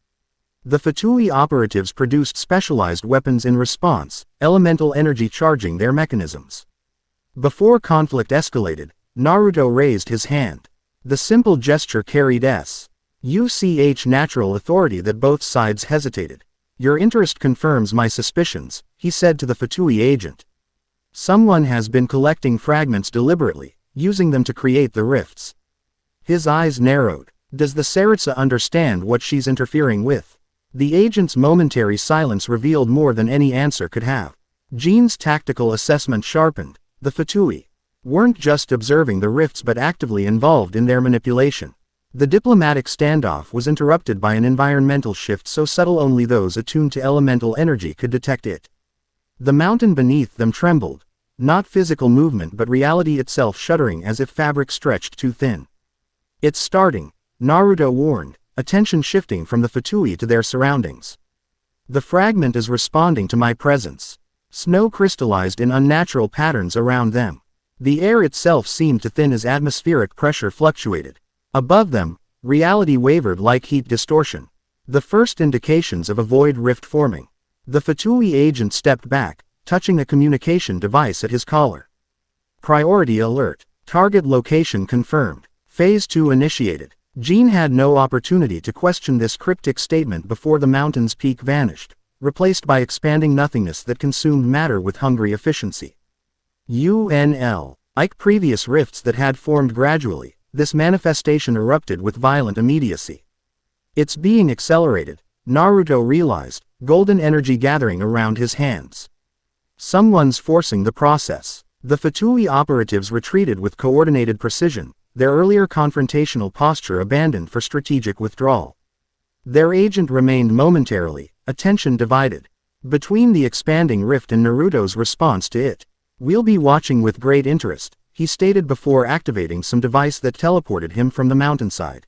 The Fatui operatives produced specialized weapons in response, elemental energy charging their mechanisms. Before conflict escalated, Naruto raised his hand. The simple gesture carried such natural authority that both sides hesitated. Your interest confirms my suspicions, he said to the Fatui agent. Someone has been collecting fragments deliberately, using them to create the rifts. His eyes narrowed. Does the Saritsa understand what she's interfering with? The agent's momentary silence revealed more than any answer could have. Jean's tactical assessment sharpened. The Fatui weren't just observing the rifts but actively involved in their manipulation. The diplomatic standoff was interrupted by an environmental shift so subtle only those attuned to elemental energy could detect it. The mountain beneath them trembled. Not physical movement but reality itself shuddering as if fabric stretched too thin. It's starting, Naruto warned, attention shifting from the Fatui to their surroundings. The fragment is responding to my presence. Snow crystallized in unnatural patterns around them. The air itself seemed to thin as atmospheric pressure fluctuated. Above them, reality wavered like heat distortion. The first indications of a void rift forming. The Fatui agent stepped back, touching a communication device at his collar. Priority alert. Target location confirmed. Phase 2 initiated. Jean had no opportunity to question this cryptic statement before the mountain's peak vanished, replaced by expanding nothingness that consumed matter with hungry efficiency. Like previous rifts that had formed gradually, this manifestation erupted with violent immediacy. It's being accelerated, Naruto realized, golden energy gathering around his hands. Someone's forcing the process. The Fatui operatives retreated with coordinated precision, their earlier confrontational posture abandoned for strategic withdrawal. Their agent remained momentarily, attention divided. Between the expanding rift and Naruto's response to it. "We'll be watching with great interest," he stated before activating some device that teleported him from the mountainside.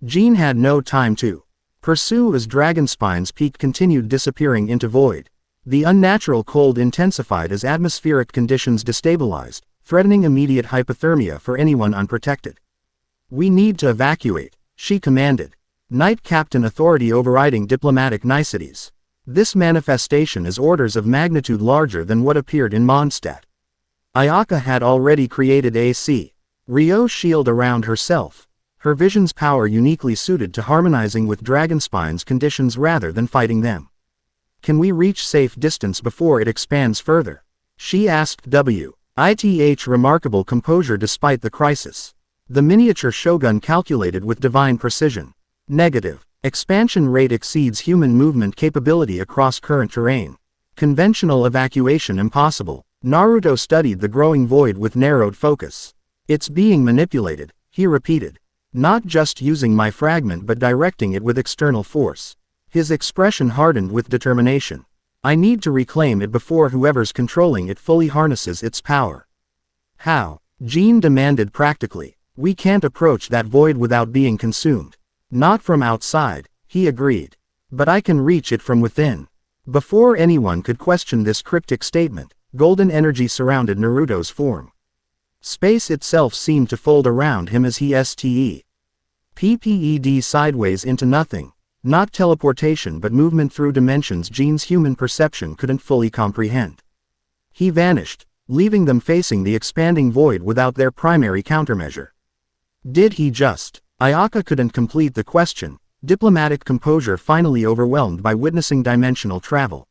Jean had no time to pursue as Dragonspine's peak continued disappearing into void. The unnatural cold intensified as atmospheric conditions destabilized, threatening immediate hypothermia for anyone unprotected. "We need to evacuate," she commanded. Knight Captain authority overriding diplomatic niceties. This manifestation is orders of magnitude larger than what appeared in Mondstadt. Ayaka had already created a Ryo shield around herself, her vision's power uniquely suited to harmonizing with Dragonspine's conditions rather than fighting them. "Can we reach safe distance before it expands further?" she asked with remarkable composure despite the crisis. The miniature shogun calculated with divine precision. Negative. Expansion rate exceeds human movement capability across current terrain. Conventional evacuation impossible. Naruto studied the growing void with narrowed focus. "It's being manipulated," he repeated. "Not just using my fragment but directing it with external force." His expression hardened with determination. "I need to reclaim it before whoever's controlling it fully harnesses its power." "How?" Jean demanded practically. "We can't approach that void without being consumed." "Not from outside," he agreed. "But I can reach it from within." Before anyone could question this cryptic statement, golden energy surrounded Naruto's form. Space itself seemed to fold around him as he pped sideways into nothing. Not teleportation but movement through dimensions Jean's human perception couldn't fully comprehend. He vanished, leaving them facing the expanding void without their primary countermeasure. Did he just? Ayaka couldn't complete the question, diplomatic composure finally overwhelmed by witnessing dimensional travel.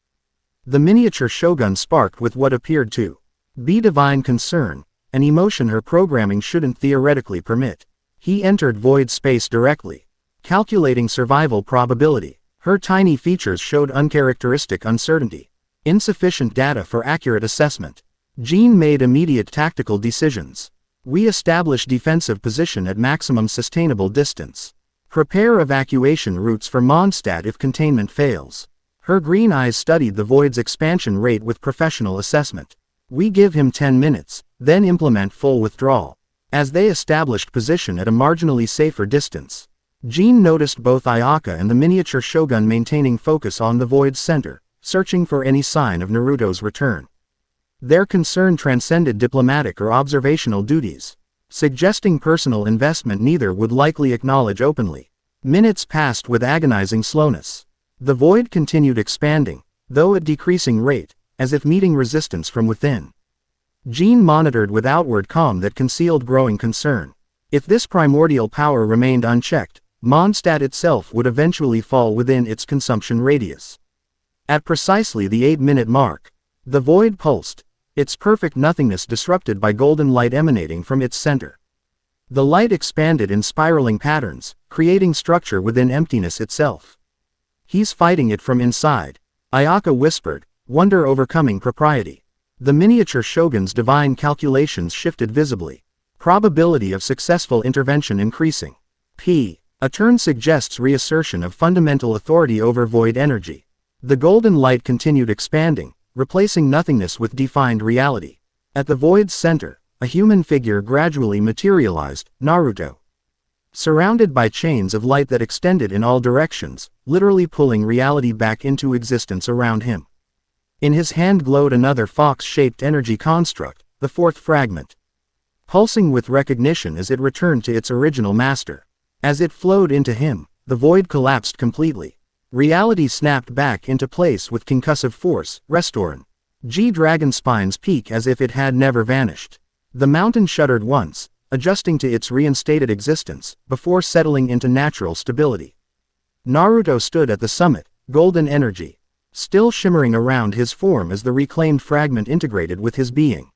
The miniature shogun sparked with what appeared to be divine concern, an emotion her programming shouldn't theoretically permit. He entered void space directly, calculating survival probability. Her tiny features showed uncharacteristic uncertainty, insufficient data for accurate assessment. Jean made immediate tactical decisions. "We establish defensive position at maximum sustainable distance. Prepare evacuation routes for Mondstadt if containment fails." Her green eyes studied the void's expansion rate with professional assessment. "We give him 10 minutes, then implement full withdrawal." As they established position at a marginally safer distance, Jean noticed both Ayaka and the miniature shogun maintaining focus on the void's center, searching for any sign of Naruto's return. Their concern transcended diplomatic or observational duties, suggesting personal investment neither would likely acknowledge openly. Minutes passed with agonizing slowness. The void continued expanding, though at decreasing rate, as if meeting resistance from within. Jean monitored with outward calm that concealed growing concern. If this primordial power remained unchecked, Mondstadt itself would eventually fall within its consumption radius. At precisely the 8-minute mark, the void pulsed, its perfect nothingness disrupted by golden light emanating from its center. The light expanded in spiraling patterns, creating structure within emptiness itself. "He's fighting it from inside," Ayaka whispered, wonder overcoming propriety. The miniature shogun's divine calculations shifted visibly. Probability of successful intervention increasing. A turn suggests reassertion of fundamental authority over void energy. The golden light continued expanding, replacing nothingness with defined reality. At the void's center, a human figure gradually materialized, Naruto. Surrounded by chains of light that extended in all directions, literally pulling reality back into existence around him. In his hand glowed another fox-shaped energy construct, the fourth fragment. Pulsing with recognition as it returned to its original master. As it flowed into him, the void collapsed completely. Reality snapped back into place with concussive force, restoring Dragonspine's peak as if it had never vanished. The mountain shuddered once, adjusting to its reinstated existence, before settling into natural stability. Naruto stood at the summit, golden energy still shimmering around his form as the reclaimed fragment integrated with his being.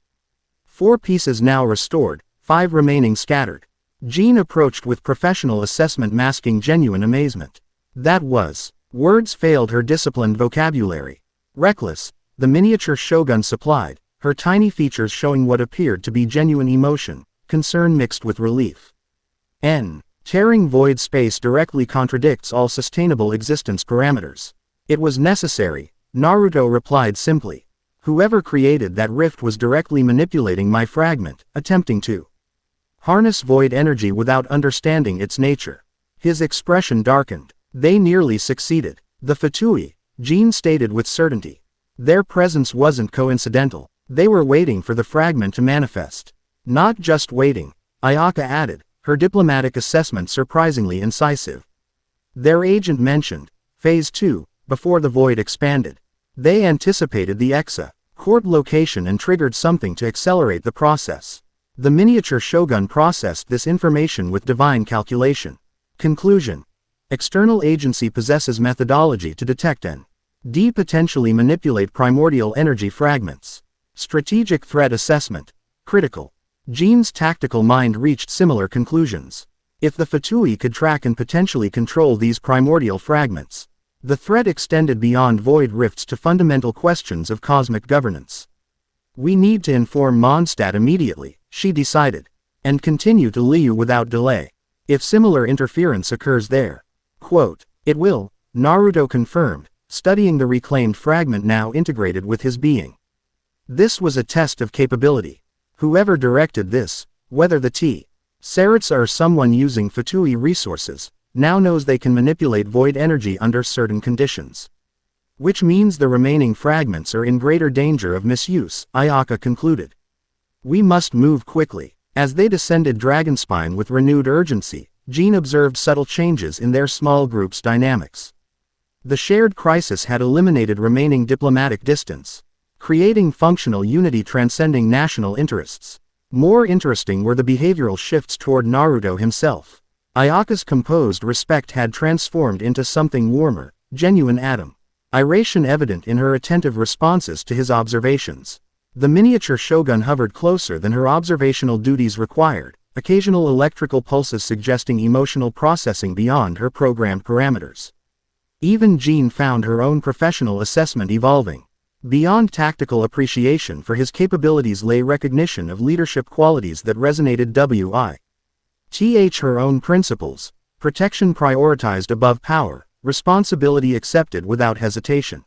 4 pieces now restored, 5 remaining scattered. Jean approached with professional assessment masking genuine amazement. That was. Words failed her disciplined vocabulary. Reckless, the miniature shogun supplied, her tiny features showing what appeared to be genuine emotion, concern mixed with relief. Tearing void space directly contradicts all sustainable existence parameters. It was necessary, Naruto replied simply. Whoever created that rift was directly manipulating my fragment, attempting to harness void energy without understanding its nature. His expression darkened. They nearly succeeded. The Fatui, Jin stated with certainty. Their presence wasn't coincidental. They were waiting for the fragment to manifest. Not just waiting, Ayaka added, her diplomatic assessment surprisingly incisive. Their agent mentioned, Phase 2, before the void expanded. They anticipated the court location and triggered something to accelerate the process. The miniature shogun processed this information with divine calculation. Conclusion. External agency possesses methodology to detect and potentially manipulate primordial energy fragments. Strategic threat assessment. Critical. Jin's tactical mind reached similar conclusions. If the Fatui could track and potentially control these primordial fragments, the threat extended beyond void rifts to fundamental questions of cosmic governance. We need to inform Mondstadt immediately, she decided, and continue to Liu without delay. If similar interference occurs there, it will, Naruto confirmed, studying the reclaimed fragment now integrated with his being. This was a test of capability. Whoever directed this, whether the Saritsa or someone using Fatui resources, now knows they can manipulate void energy under certain conditions. Which means the remaining fragments are in greater danger of misuse, Ayaka concluded. We must move quickly. As they descended Dragonspine with renewed urgency, Jin observed subtle changes in their small group's dynamics. The shared crisis had eliminated remaining diplomatic distance, creating functional unity transcending national interests. More interesting were the behavioral shifts toward Naruto himself. Ayaka's composed respect had transformed into something warmer, genuine admiration evident in her attentive responses to his observations. The miniature shogun hovered closer than her observational duties required, occasional electrical pulses suggesting emotional processing beyond her programmed parameters. Even Jin found her own professional assessment evolving. Beyond tactical appreciation for his capabilities lay recognition of leadership qualities that resonated with her own principles, protection prioritized above power, responsibility accepted without hesitation.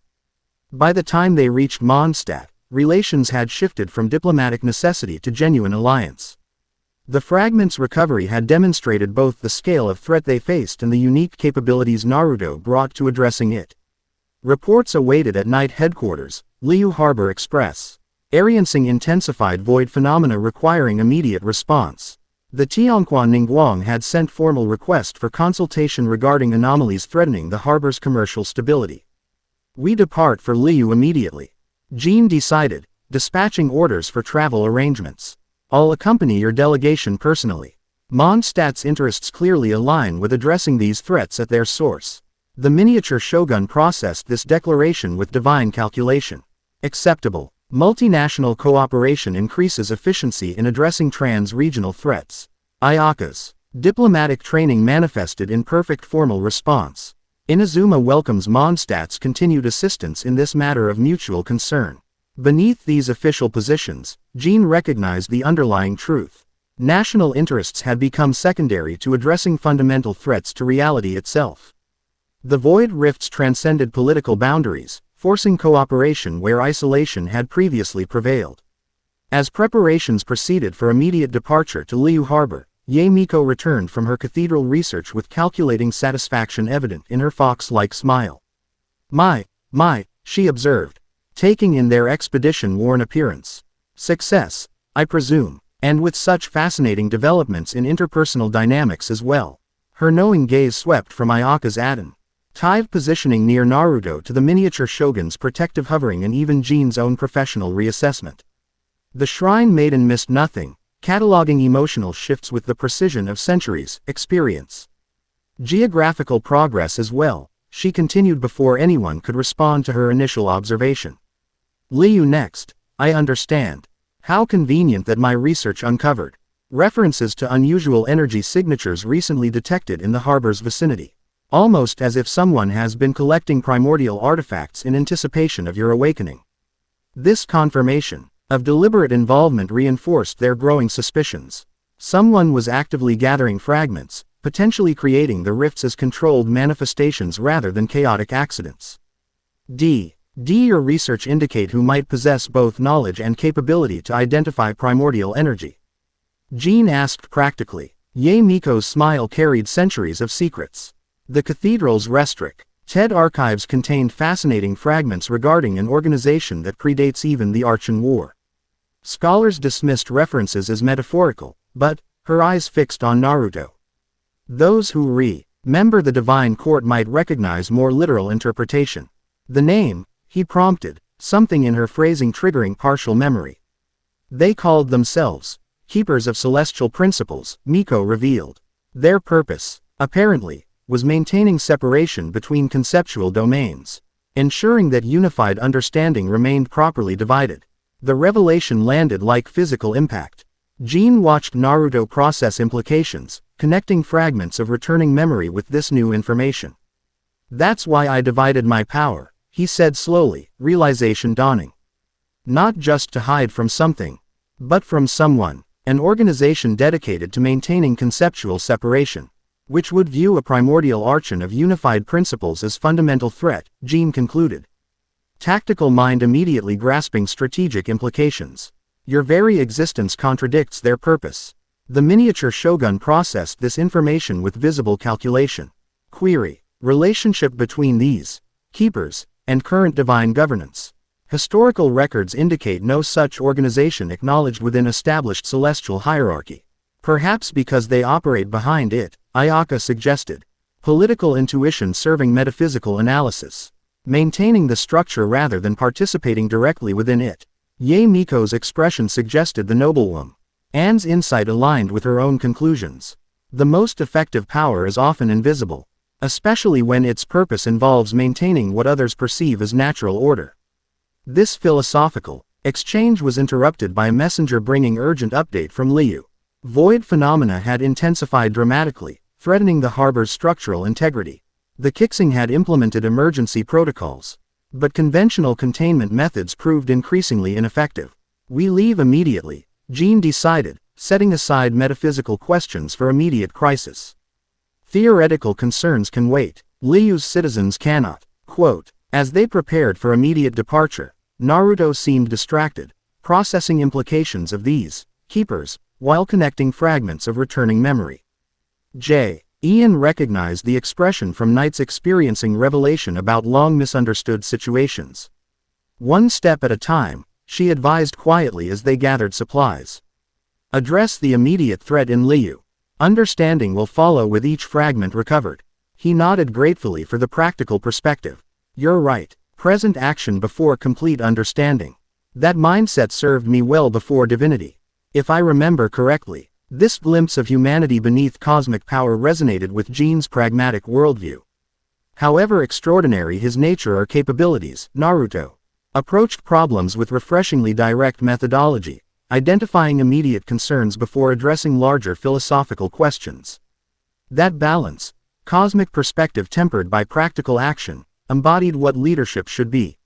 By the time they reached Mondstadt, relations had shifted from diplomatic necessity to genuine alliance. The fragment's recovery had demonstrated both the scale of threat they faced and the unique capabilities Naruto brought to addressing it. Reports awaited at Night Headquarters, Liu Harbor Express. Experiencing intensified void phenomena requiring immediate response. The Tianquan Ningguang had sent formal request for consultation regarding anomalies threatening the harbor's commercial stability. We depart for Liu immediately. Jin decided, dispatching orders for travel arrangements. I'll accompany your delegation personally. Mondstadt's interests clearly align with addressing these threats at their source. The miniature shogun processed this declaration with divine calculation. Acceptable. Multinational cooperation increases efficiency in addressing trans-regional threats. Ayaka's diplomatic training manifested in perfect formal response. Inazuma welcomes Mondstadt's continued assistance in this matter of mutual concern. Beneath these official positions, Jin recognized the underlying truth. National interests had become secondary to addressing fundamental threats to reality itself. The void rifts transcended political boundaries, forcing cooperation where isolation had previously prevailed. As preparations proceeded for immediate departure to Liu Harbor, Yae Miko returned from her cathedral research with calculating satisfaction evident in her fox-like smile. My, she observed, taking in their expedition-worn appearance. Success, I presume, and with such fascinating developments in interpersonal dynamics as well. Her knowing gaze swept from Ayaka's attentive positioning near Naruto to the miniature shogun's protective hovering and even Jin's own professional reassessment. The shrine maiden missed nothing, cataloging emotional shifts with the precision of centuries' experience. Geographical progress as well, she continued before anyone could respond to her initial observation. Liu next, I understand. How convenient that my research uncovered references to unusual energy signatures recently detected in the harbor's vicinity. Almost as if someone has been collecting primordial artifacts in anticipation of your awakening. This confirmation, of deliberate involvement reinforced their growing suspicions. Someone was actively gathering fragments, potentially creating the rifts as controlled manifestations rather than chaotic accidents. Your research indicate who might possess both knowledge and capability to identify primordial energy? Jean asked practically. Yae Miko's smile carried centuries of secrets. The cathedral's Restric TED archives contained fascinating fragments regarding an organization that predates even the Archon War. Scholars dismissed references as metaphorical, but, her eyes fixed on Naruto. Those who remember the Divine Court might recognize more literal interpretation. The name, he prompted, something in her phrasing triggering partial memory. They called themselves Keepers of Celestial Principles, Miko revealed. Their purpose, apparently, was maintaining separation between conceptual domains, ensuring that unified understanding remained properly divided. The revelation landed like physical impact. Jean watched Naruto process implications, connecting fragments of returning memory with this new information. That's why I divided my power, he said slowly, realization dawning. Not just to hide from something, but from someone, an organization dedicated to maintaining conceptual separation, which would view a primordial archon of unified principles as fundamental threat, Jean concluded. Tactical mind immediately grasping strategic implications. Your very existence contradicts their purpose. The miniature shogun processed this information with visible calculation. Query. Relationship between these keepers and current divine governance. Historical records indicate no such organization acknowledged within established celestial hierarchy. Perhaps because they operate behind it, Ayaka suggested. Political intuition serving metaphysical analysis. Maintaining the structure rather than participating directly within it. Yae Miko's expression suggested the noblewoman. Anne's insight aligned with her own conclusions. The most effective power is often invisible, especially when its purpose involves maintaining what others perceive as natural order. This philosophical exchange was interrupted by a messenger bringing urgent update from Liu. Void phenomena had intensified dramatically, threatening the harbor's structural integrity. The Kixing had implemented emergency protocols, but conventional containment methods proved increasingly ineffective. We leave immediately, Jean decided, setting aside metaphysical questions for immediate crisis. Theoretical concerns can wait. Liu's citizens cannot. Quote, as they prepared for immediate departure, Naruto seemed distracted, processing implications of these keepers, while connecting fragments of returning memory. Ian recognized the expression from knights experiencing revelation about long misunderstood situations. One step at a time, she advised quietly as they gathered supplies. Address the immediate threat in Liu. Understanding will follow with each fragment recovered. He nodded gratefully for the practical perspective. You're right. Present action before complete understanding. That mindset served me well before divinity. If I remember correctly, this glimpse of humanity beneath cosmic power resonated with Jean's pragmatic worldview. However extraordinary his nature or capabilities, Naruto approached problems with refreshingly direct methodology, identifying immediate concerns before addressing larger philosophical questions. That balance, cosmic perspective tempered by practical action, embodied what leadership should be.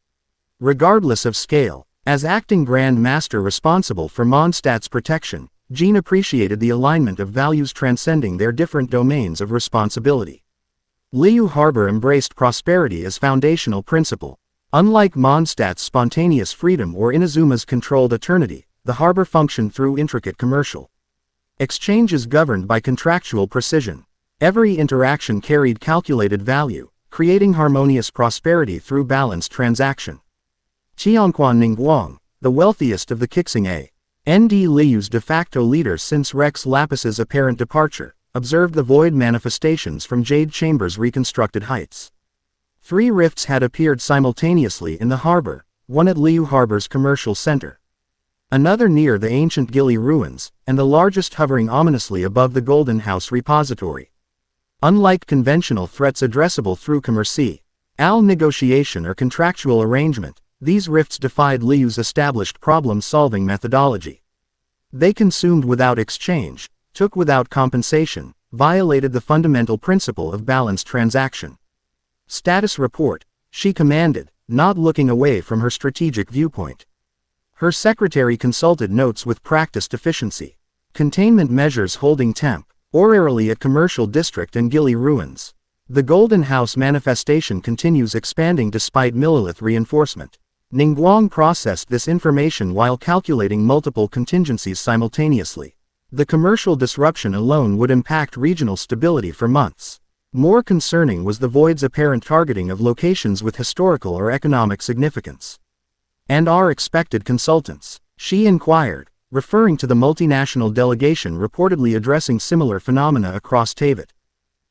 Regardless of scale, as acting Grand Master responsible for Mondstadt's protection, Jean appreciated the alignment of values transcending their different domains of responsibility. Liu Harbor embraced prosperity as foundational principle. Unlike Mondstadt's spontaneous freedom or Inazuma's controlled eternity, the harbor functioned through intricate commercial exchanges governed by contractual precision. Every interaction carried calculated value, creating harmonious prosperity through balanced transaction. Tianquan Ningguang, the wealthiest of the Kixing ND Liu's de facto leader since Rex Lapis's apparent departure, observed the void manifestations from Jade Chamber's reconstructed heights. 3 rifts had appeared simultaneously in the harbor, one at Liu Harbor's commercial center, another near the ancient Gili ruins, and the largest hovering ominously above the Golden House repository. Unlike conventional threats addressable through commerce, negotiation or contractual arrangement, these rifts defied Liu's established problem-solving methodology. They consumed without exchange, took without compensation, violated the fundamental principle of balanced transaction. Status report, she commanded, not looking away from her strategic viewpoint. Her secretary consulted notes with practiced efficiency. Containment measures holding temp, orally at Commercial District and Gili Ruins. The Golden House manifestation continues expanding despite millilith reinforcement. Ningguang processed this information while calculating multiple contingencies simultaneously. The commercial disruption alone would impact regional stability for months. More concerning was the Void's apparent targeting of locations with historical or economic significance. "And our expected consultants?" she inquired, referring to the multinational delegation reportedly addressing similar phenomena across Teyvat.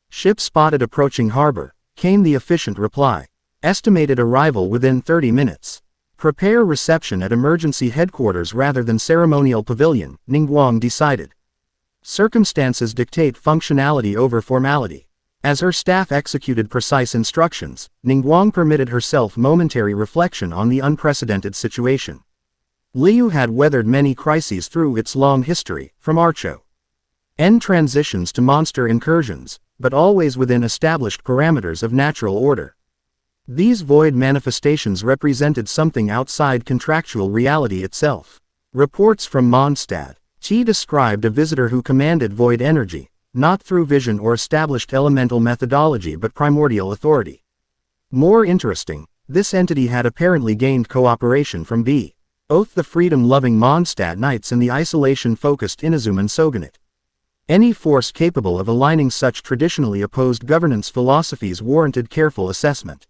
"Ship spotted approaching harbor," came the efficient reply. "Estimated arrival within 30 minutes. Prepare reception at emergency headquarters rather than ceremonial pavilion," Ningguang decided. Circumstances dictate functionality over formality. As her staff executed precise instructions, Ningguang permitted herself momentary reflection on the unprecedented situation. Liu had weathered many crises through its long history, from Archo-N transitions to monster incursions, but always within established parameters of natural order. These void manifestations represented something outside contractual reality itself. Reports from Mondstadt. Qi described a visitor who commanded void energy, not through vision or established elemental methodology but primordial authority. More interesting, this entity had apparently gained cooperation from both the freedom-loving Mondstadt Knights and the isolation-focused Inazuman Shogunate. Any force capable of aligning such traditionally opposed governance philosophies warranted careful assessment.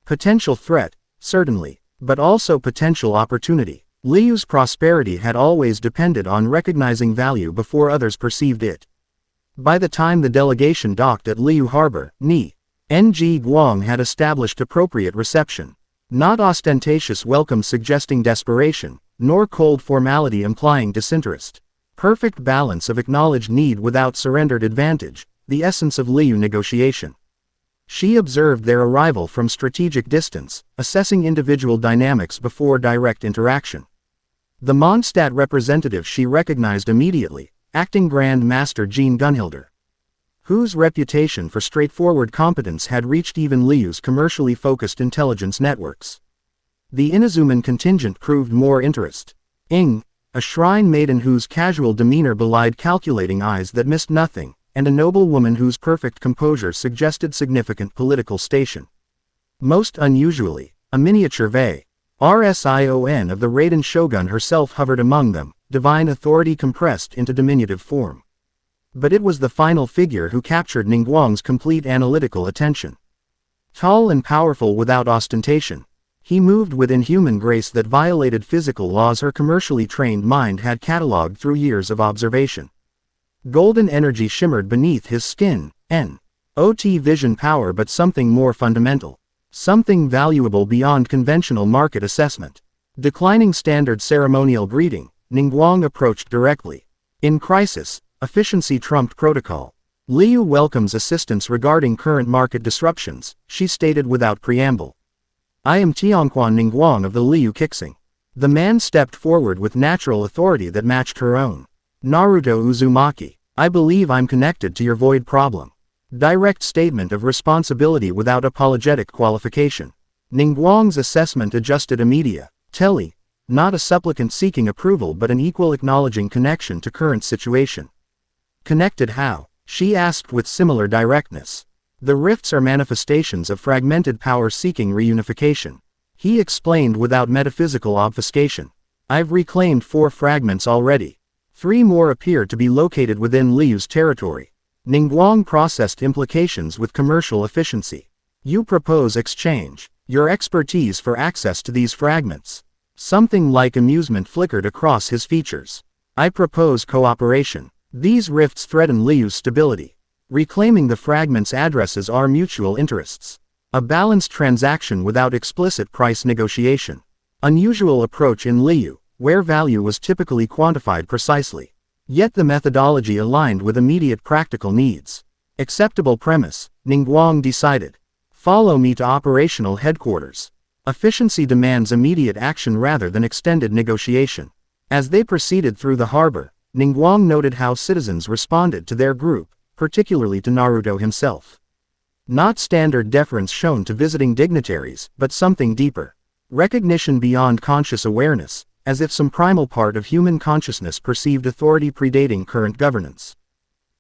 Potential threat, certainly, but also potential opportunity. Liu's prosperity had always depended on recognizing value before others perceived it. By the time the delegation docked at Liu Harbor, Ni Ng Guang had established appropriate reception. Not ostentatious welcome suggesting desperation, nor cold formality implying disinterest. Perfect balance of acknowledged need without surrendered advantage, the essence of Liu negotiation. She observed their arrival from strategic distance, assessing individual dynamics before direct interaction. The Mondstadt representative she recognized immediately, Acting Grand Master Jean Gunhilder, whose reputation for straightforward competence had reached even Liu's commercially focused intelligence networks. The Inazuman contingent proved more interest. A shrine maiden whose casual demeanor belied calculating eyes that missed nothing, and a noble woman whose perfect composure suggested significant political station. Most unusually, a miniature Rsion of the Raiden Shogun herself hovered among them, divine authority compressed into diminutive form. But it was the final figure who captured Ningguang's complete analytical attention. Tall and powerful without ostentation, he moved with inhuman grace that violated physical laws her commercially trained mind had catalogued through years of observation. Golden energy shimmered beneath his skin, not vision power but something more fundamental. Something valuable beyond conventional market assessment. Declining standard ceremonial greeting, Ningguang approached directly. In crisis, efficiency trumped protocol. Liu welcomes assistance regarding current market disruptions, she stated without preamble. "I am Tianquan Ningguang of the Liu Kixing." The man stepped forward with natural authority that matched her own. "Naruto Uzumaki, I believe I'm connected to your void problem." Direct statement of responsibility without apologetic qualification. Ningguang's assessment adjusted immediately, not a supplicant seeking approval but an equal acknowledging connection to current situation. "Connected how?" she asked with similar directness. "The rifts are manifestations of fragmented power seeking reunification," he explained without metaphysical obfuscation. "I've reclaimed 4 fragments already. 3 more appear to be located within Liu's territory." Ningguang processed implications with commercial efficiency. "You propose exchange your expertise for access to these fragments." Something like amusement flickered across his features. "I propose cooperation. These rifts threaten Liu's stability. Reclaiming the fragments addresses our mutual interests. A balanced transaction without explicit price negotiation. Unusual approach in Liu, where value was typically quantified precisely. Yet the methodology aligned with immediate practical needs. Acceptable premise, Ningguang decided. Follow me to operational headquarters. Efficiency demands immediate action rather than extended negotiation. As they proceeded through the harbor, Ningguang noted how citizens responded to their group, particularly to Naruto himself. Not standard deference shown to visiting dignitaries, but something deeper. Recognition beyond conscious awareness, as if some primal part of human consciousness perceived authority predating current governance.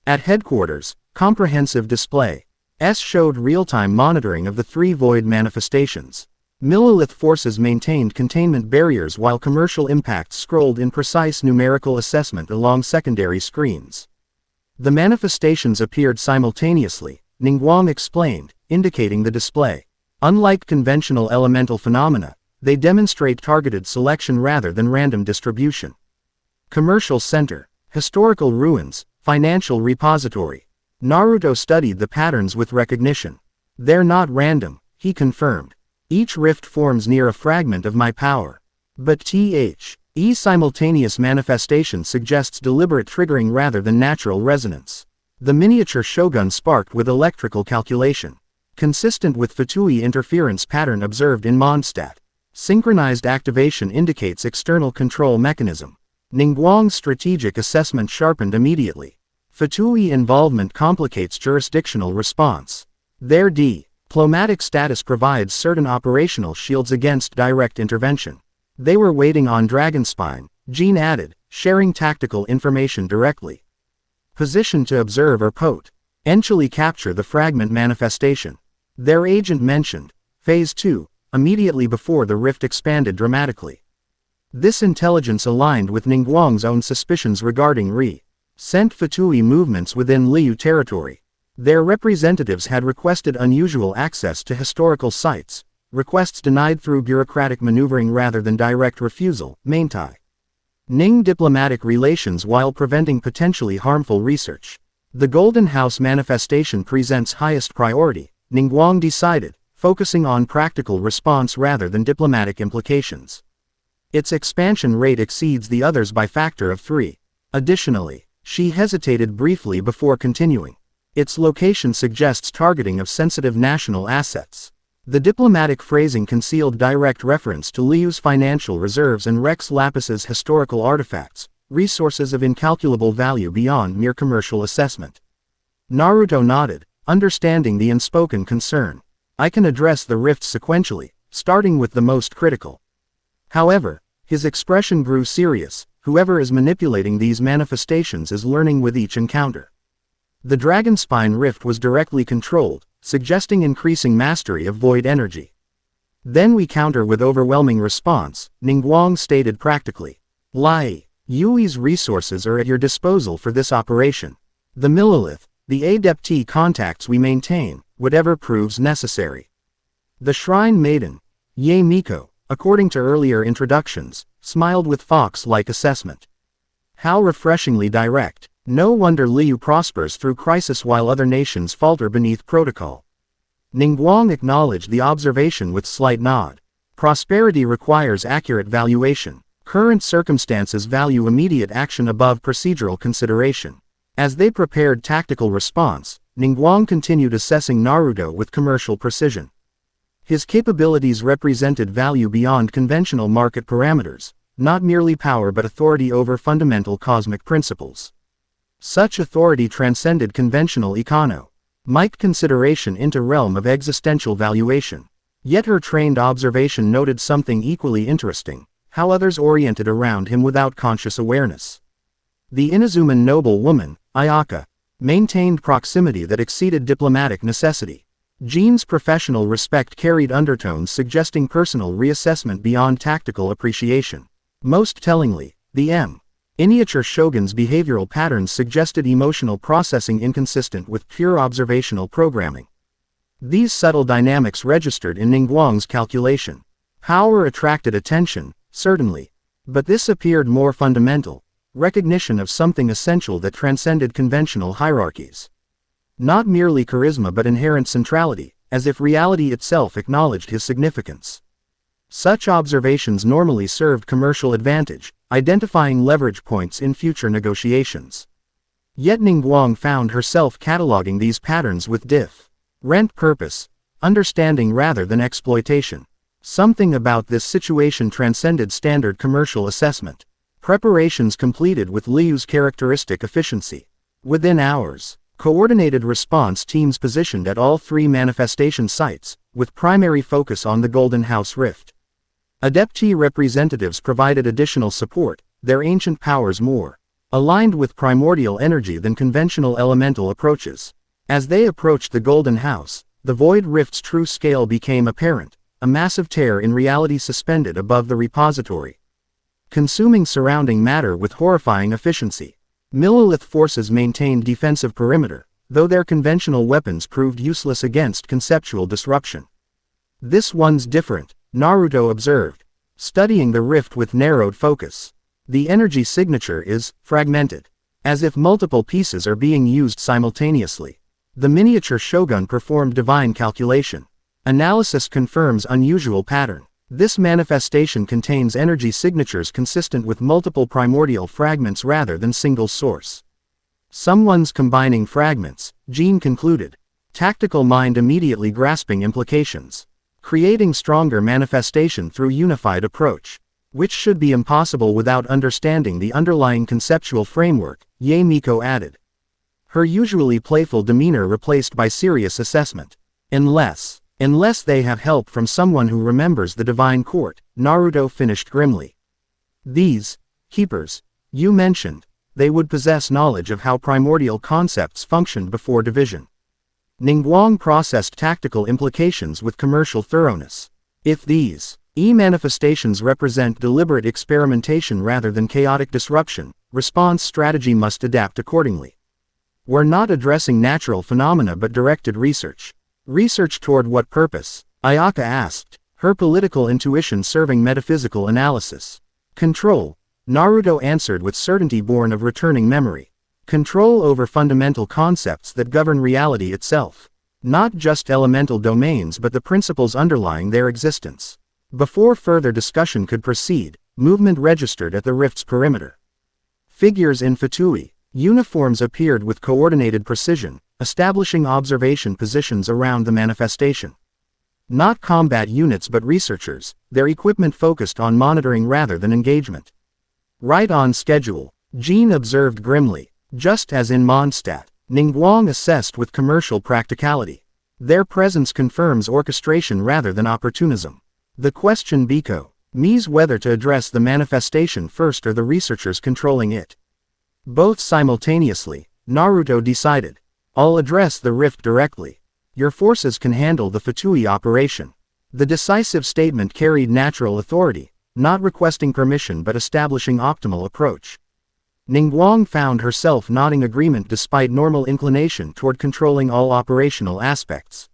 At headquarters, comprehensive display showed real-time monitoring of the 3 void manifestations. Millilith forces maintained containment barriers while commercial impacts scrolled in precise numerical assessment along secondary screens. The manifestations appeared simultaneously, Ningguang explained, indicating the display. Unlike conventional elemental phenomena, they demonstrate targeted selection rather than random distribution. Commercial center, historical ruins, financial repository. Naruto studied the patterns with recognition. They're not random, he confirmed. Each rift forms near a fragment of my power. But simultaneous manifestation suggests deliberate triggering rather than natural resonance. The miniature shogun sparked with electrical calculation, consistent with Fatui interference pattern observed in Mondstadt. Synchronized activation indicates external control mechanism. Ningguang's strategic assessment sharpened immediately. Fatui involvement complicates jurisdictional response. Their diplomatic status provides certain operational shields against direct intervention. They were waiting on Dragonspine, Jean added, sharing tactical information directly. Position to observe or potentially capture the fragment manifestation. Their agent mentioned, Phase 2, immediately before the rift expanded dramatically. This intelligence aligned with Ningguang's own suspicions regarding recent Fatui movements within Liu territory. Their representatives had requested unusual access to historical sites, requests denied through bureaucratic maneuvering rather than direct refusal, Maintai. Ning diplomatic relations while preventing potentially harmful research. The Golden House manifestation presents highest priority, Ningguang decided, focusing on practical response rather than diplomatic implications. Its expansion rate exceeds the others by factor of 3. Additionally, she hesitated briefly before continuing. Its location suggests targeting of sensitive national assets. The diplomatic phrasing concealed direct reference to Liu's financial reserves and Rex Lapis's historical artifacts, resources of incalculable value beyond mere commercial assessment. Naruto nodded, understanding the unspoken concern. I can address the rifts sequentially, starting with the most critical. However, his expression grew serious. Whoever is manipulating these manifestations is learning with each encounter. The Dragonspine rift was directly controlled, suggesting increasing mastery of void energy. Then we counter with overwhelming response, Ningguang stated practically. Yui's resources are at your disposal for this operation. The Millilith, the Adepti contacts we maintain, whatever proves necessary. The Shrine Maiden, Yae Miko, according to earlier introductions, smiled with fox-like assessment. How refreshingly direct. No wonder Liu prospers through crisis while other nations falter beneath protocol. Ningguang acknowledged the observation with slight nod. Prosperity requires accurate valuation. Current circumstances value immediate action above procedural consideration. As they prepared tactical response, Ningguang continued assessing Naruto with commercial precision. His capabilities represented value beyond conventional market parameters, not merely power but authority over fundamental cosmic principles. Such authority transcended conventional economic consideration into realm of existential valuation. Yet her trained observation noted something equally interesting, how others oriented around him without conscious awareness. The Inazuman noble woman, Ayaka, maintained proximity that exceeded diplomatic necessity. Jean's professional respect carried undertones suggesting personal reassessment beyond tactical appreciation. Most tellingly, the miniature shogun's behavioral patterns suggested emotional processing inconsistent with pure observational programming. These subtle dynamics registered in Ningguang's calculation. Power attracted attention, certainly. But this appeared more fundamental, recognition of something essential that transcended conventional hierarchies. Not merely charisma but inherent centrality, as if reality itself acknowledged his significance. Such observations normally served commercial advantage, identifying leverage points in future negotiations. Yet Ningguang found herself cataloging these patterns with different purpose, understanding rather than exploitation. Something about this situation transcended standard commercial assessment. Preparations completed with Liu's characteristic efficiency. Within hours, coordinated response teams positioned at all 3 manifestation sites, with primary focus on the Golden House Rift. Adepti representatives provided additional support, their ancient powers more aligned with primordial energy than conventional elemental approaches. As they approached the Golden House, the Void Rift's true scale became apparent, a massive tear in reality suspended above the repository, consuming surrounding matter with horrifying efficiency. Millilith forces maintained defensive perimeter, though their conventional weapons proved useless against conceptual disruption. This one's different, Naruto observed, studying the rift with narrowed focus. The energy signature is fragmented, as if multiple pieces are being used simultaneously. The miniature shogun performed divine calculation. Analysis confirms unusual pattern. This manifestation contains energy signatures consistent with multiple primordial fragments rather than single source. Someone's combining fragments, Jean concluded. Tactical mind immediately grasping implications. Creating stronger manifestation through unified approach, which should be impossible without understanding the underlying conceptual framework, Yae Miko added. Her usually playful demeanor replaced by serious assessment. Unless they have help from someone who remembers the divine court, Naruto finished grimly. These keepers you mentioned, they would possess knowledge of how primordial concepts functioned before division. Ningguang processed tactical implications with commercial thoroughness. If these manifestations represent deliberate experimentation rather than chaotic disruption, response strategy must adapt accordingly. We're not addressing natural phenomena but directed research. Research toward what purpose? Ayaka asked, her political intuition serving metaphysical analysis. Control, Naruto answered with certainty born of returning memory. Control over fundamental concepts that govern reality itself. Not just elemental domains but the principles underlying their existence. Before further discussion could proceed, movement registered at the rift's perimeter. Figures in Fatui, uniforms appeared with coordinated precision, establishing observation positions around the manifestation. Not combat units but researchers, their equipment focused on monitoring rather than engagement. Right on schedule, Jean observed grimly. Just as in Mondstadt, Ningguang assessed with commercial practicality. Their presence confirms orchestration rather than opportunism. The question becomes whether to address the manifestation first or the researchers controlling it. Both simultaneously, Naruto decided. I'll address the rift directly. Your forces can handle the Fatui operation. The decisive statement carried natural authority, not requesting permission but establishing optimal approach. Ningguang found herself nodding agreement despite normal inclination toward controlling all operational aspects.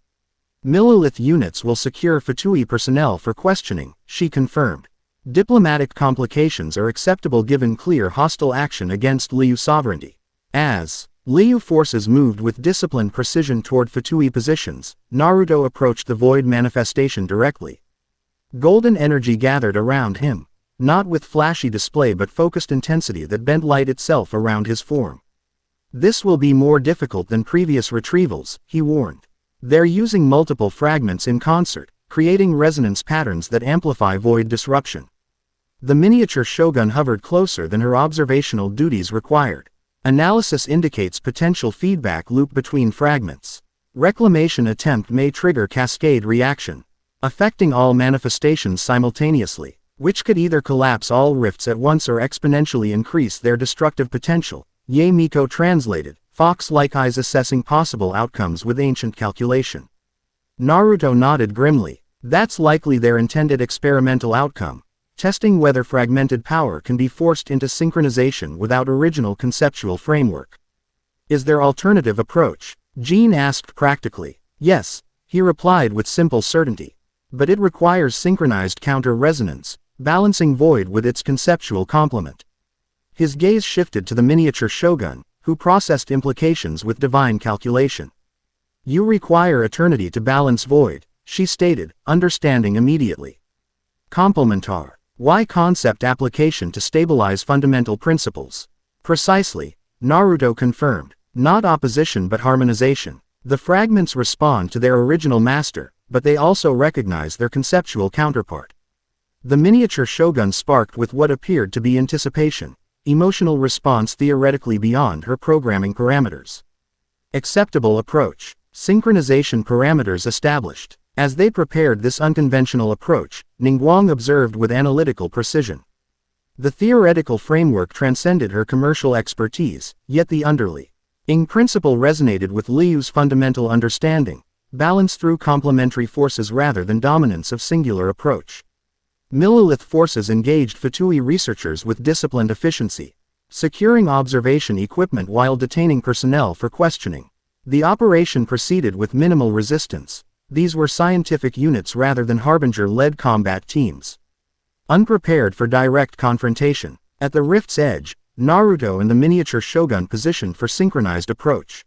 Millilith units will secure Fatui personnel for questioning, she confirmed. Diplomatic complications are acceptable given clear hostile action against Liu sovereignty. As Liu forces moved with disciplined precision toward Fatui positions, Naruto approached the void manifestation directly. Golden energy gathered around him, not with flashy display but focused intensity that bent light itself around his form. This will be more difficult than previous retrievals, he warned. They're using multiple fragments in concert, creating resonance patterns that amplify void disruption. The miniature shogun hovered closer than her observational duties required. Analysis indicates potential feedback loop between fragments. Reclamation attempt may trigger cascade reaction, affecting all manifestations simultaneously, which could either collapse all rifts at once or exponentially increase their destructive potential. Yae Miko translated, fox-like eyes assessing possible outcomes with ancient calculation. Naruto nodded grimly. That's likely their intended experimental outcome, testing whether fragmented power can be forced into synchronization without original conceptual framework. Is there alternative approach? Jean asked practically. Yes, he replied with simple certainty. But it requires synchronized counter-resonance, balancing void with its conceptual complement. His gaze shifted to the miniature shogun, who processed implications with divine calculation. You require eternity to balance void, she stated, understanding immediately. Complementar. Why concept application to stabilize fundamental principles? Precisely, Naruto confirmed. Not opposition but harmonization. The fragments respond to their original master, but they also recognize their conceptual counterpart. The miniature shogun sparked with what appeared to be anticipation. Emotional response theoretically beyond her programming parameters. Acceptable approach. Synchronization parameters established. As they prepared this unconventional approach, Ningguang observed with analytical precision. The theoretical framework transcended her commercial expertise, yet the underlying principle resonated with Liu's fundamental understanding, balance through complementary forces rather than dominance of singular approach. Millilith forces engaged Fatui researchers with disciplined efficiency, securing observation equipment while detaining personnel for questioning. The operation proceeded with minimal resistance. These were scientific units rather than Harbinger-led combat teams. Unprepared for direct confrontation, at the rift's edge, Naruto and the miniature Shogun positioned for synchronized approach.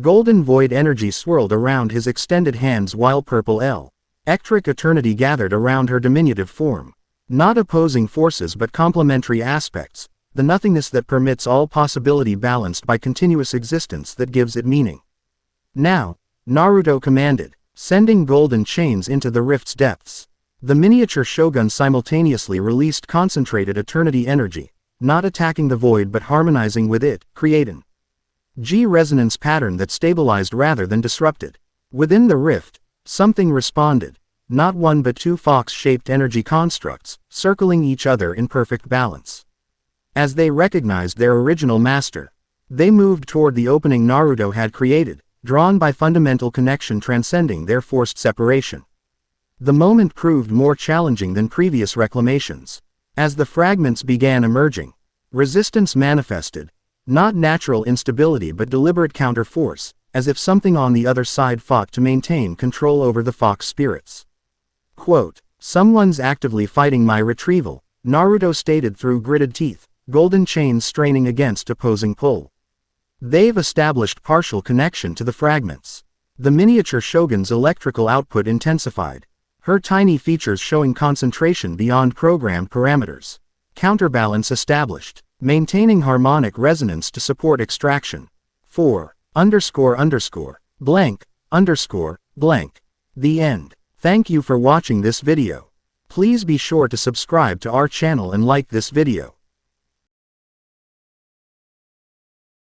Golden void energy swirled around his extended hands while purple electric eternity gathered around her diminutive form. Not opposing forces but complementary aspects, the nothingness that permits all possibility balanced by continuous existence that gives it meaning. Now, Naruto commanded, sending golden chains into the rift's depths. The miniature Shogun simultaneously released concentrated eternity energy, not attacking the void but harmonizing with it, creating G-resonance pattern that stabilized rather than disrupted. Within the rift, something responded, not one but two fox-shaped energy constructs, circling each other in perfect balance. As they recognized their original master, they moved toward the opening Naruto had created, drawn by fundamental connection transcending their forced separation. The moment proved more challenging than previous reclamations. As the fragments began emerging, resistance manifested, not natural instability but deliberate counterforce, as if something on the other side fought to maintain control over the fox spirits. Quote, "Someone's actively fighting my retrieval," Naruto stated through gritted teeth, golden chains straining against opposing pull. They've established partial connection to the fragments. The miniature Shogun's electrical output intensified, her tiny features showing concentration beyond programmed parameters. Counterbalance established, maintaining harmonic resonance to support extraction. 4__blank_blank. The end. Thank you for watching this video. Please be sure to subscribe to our channel and like this video.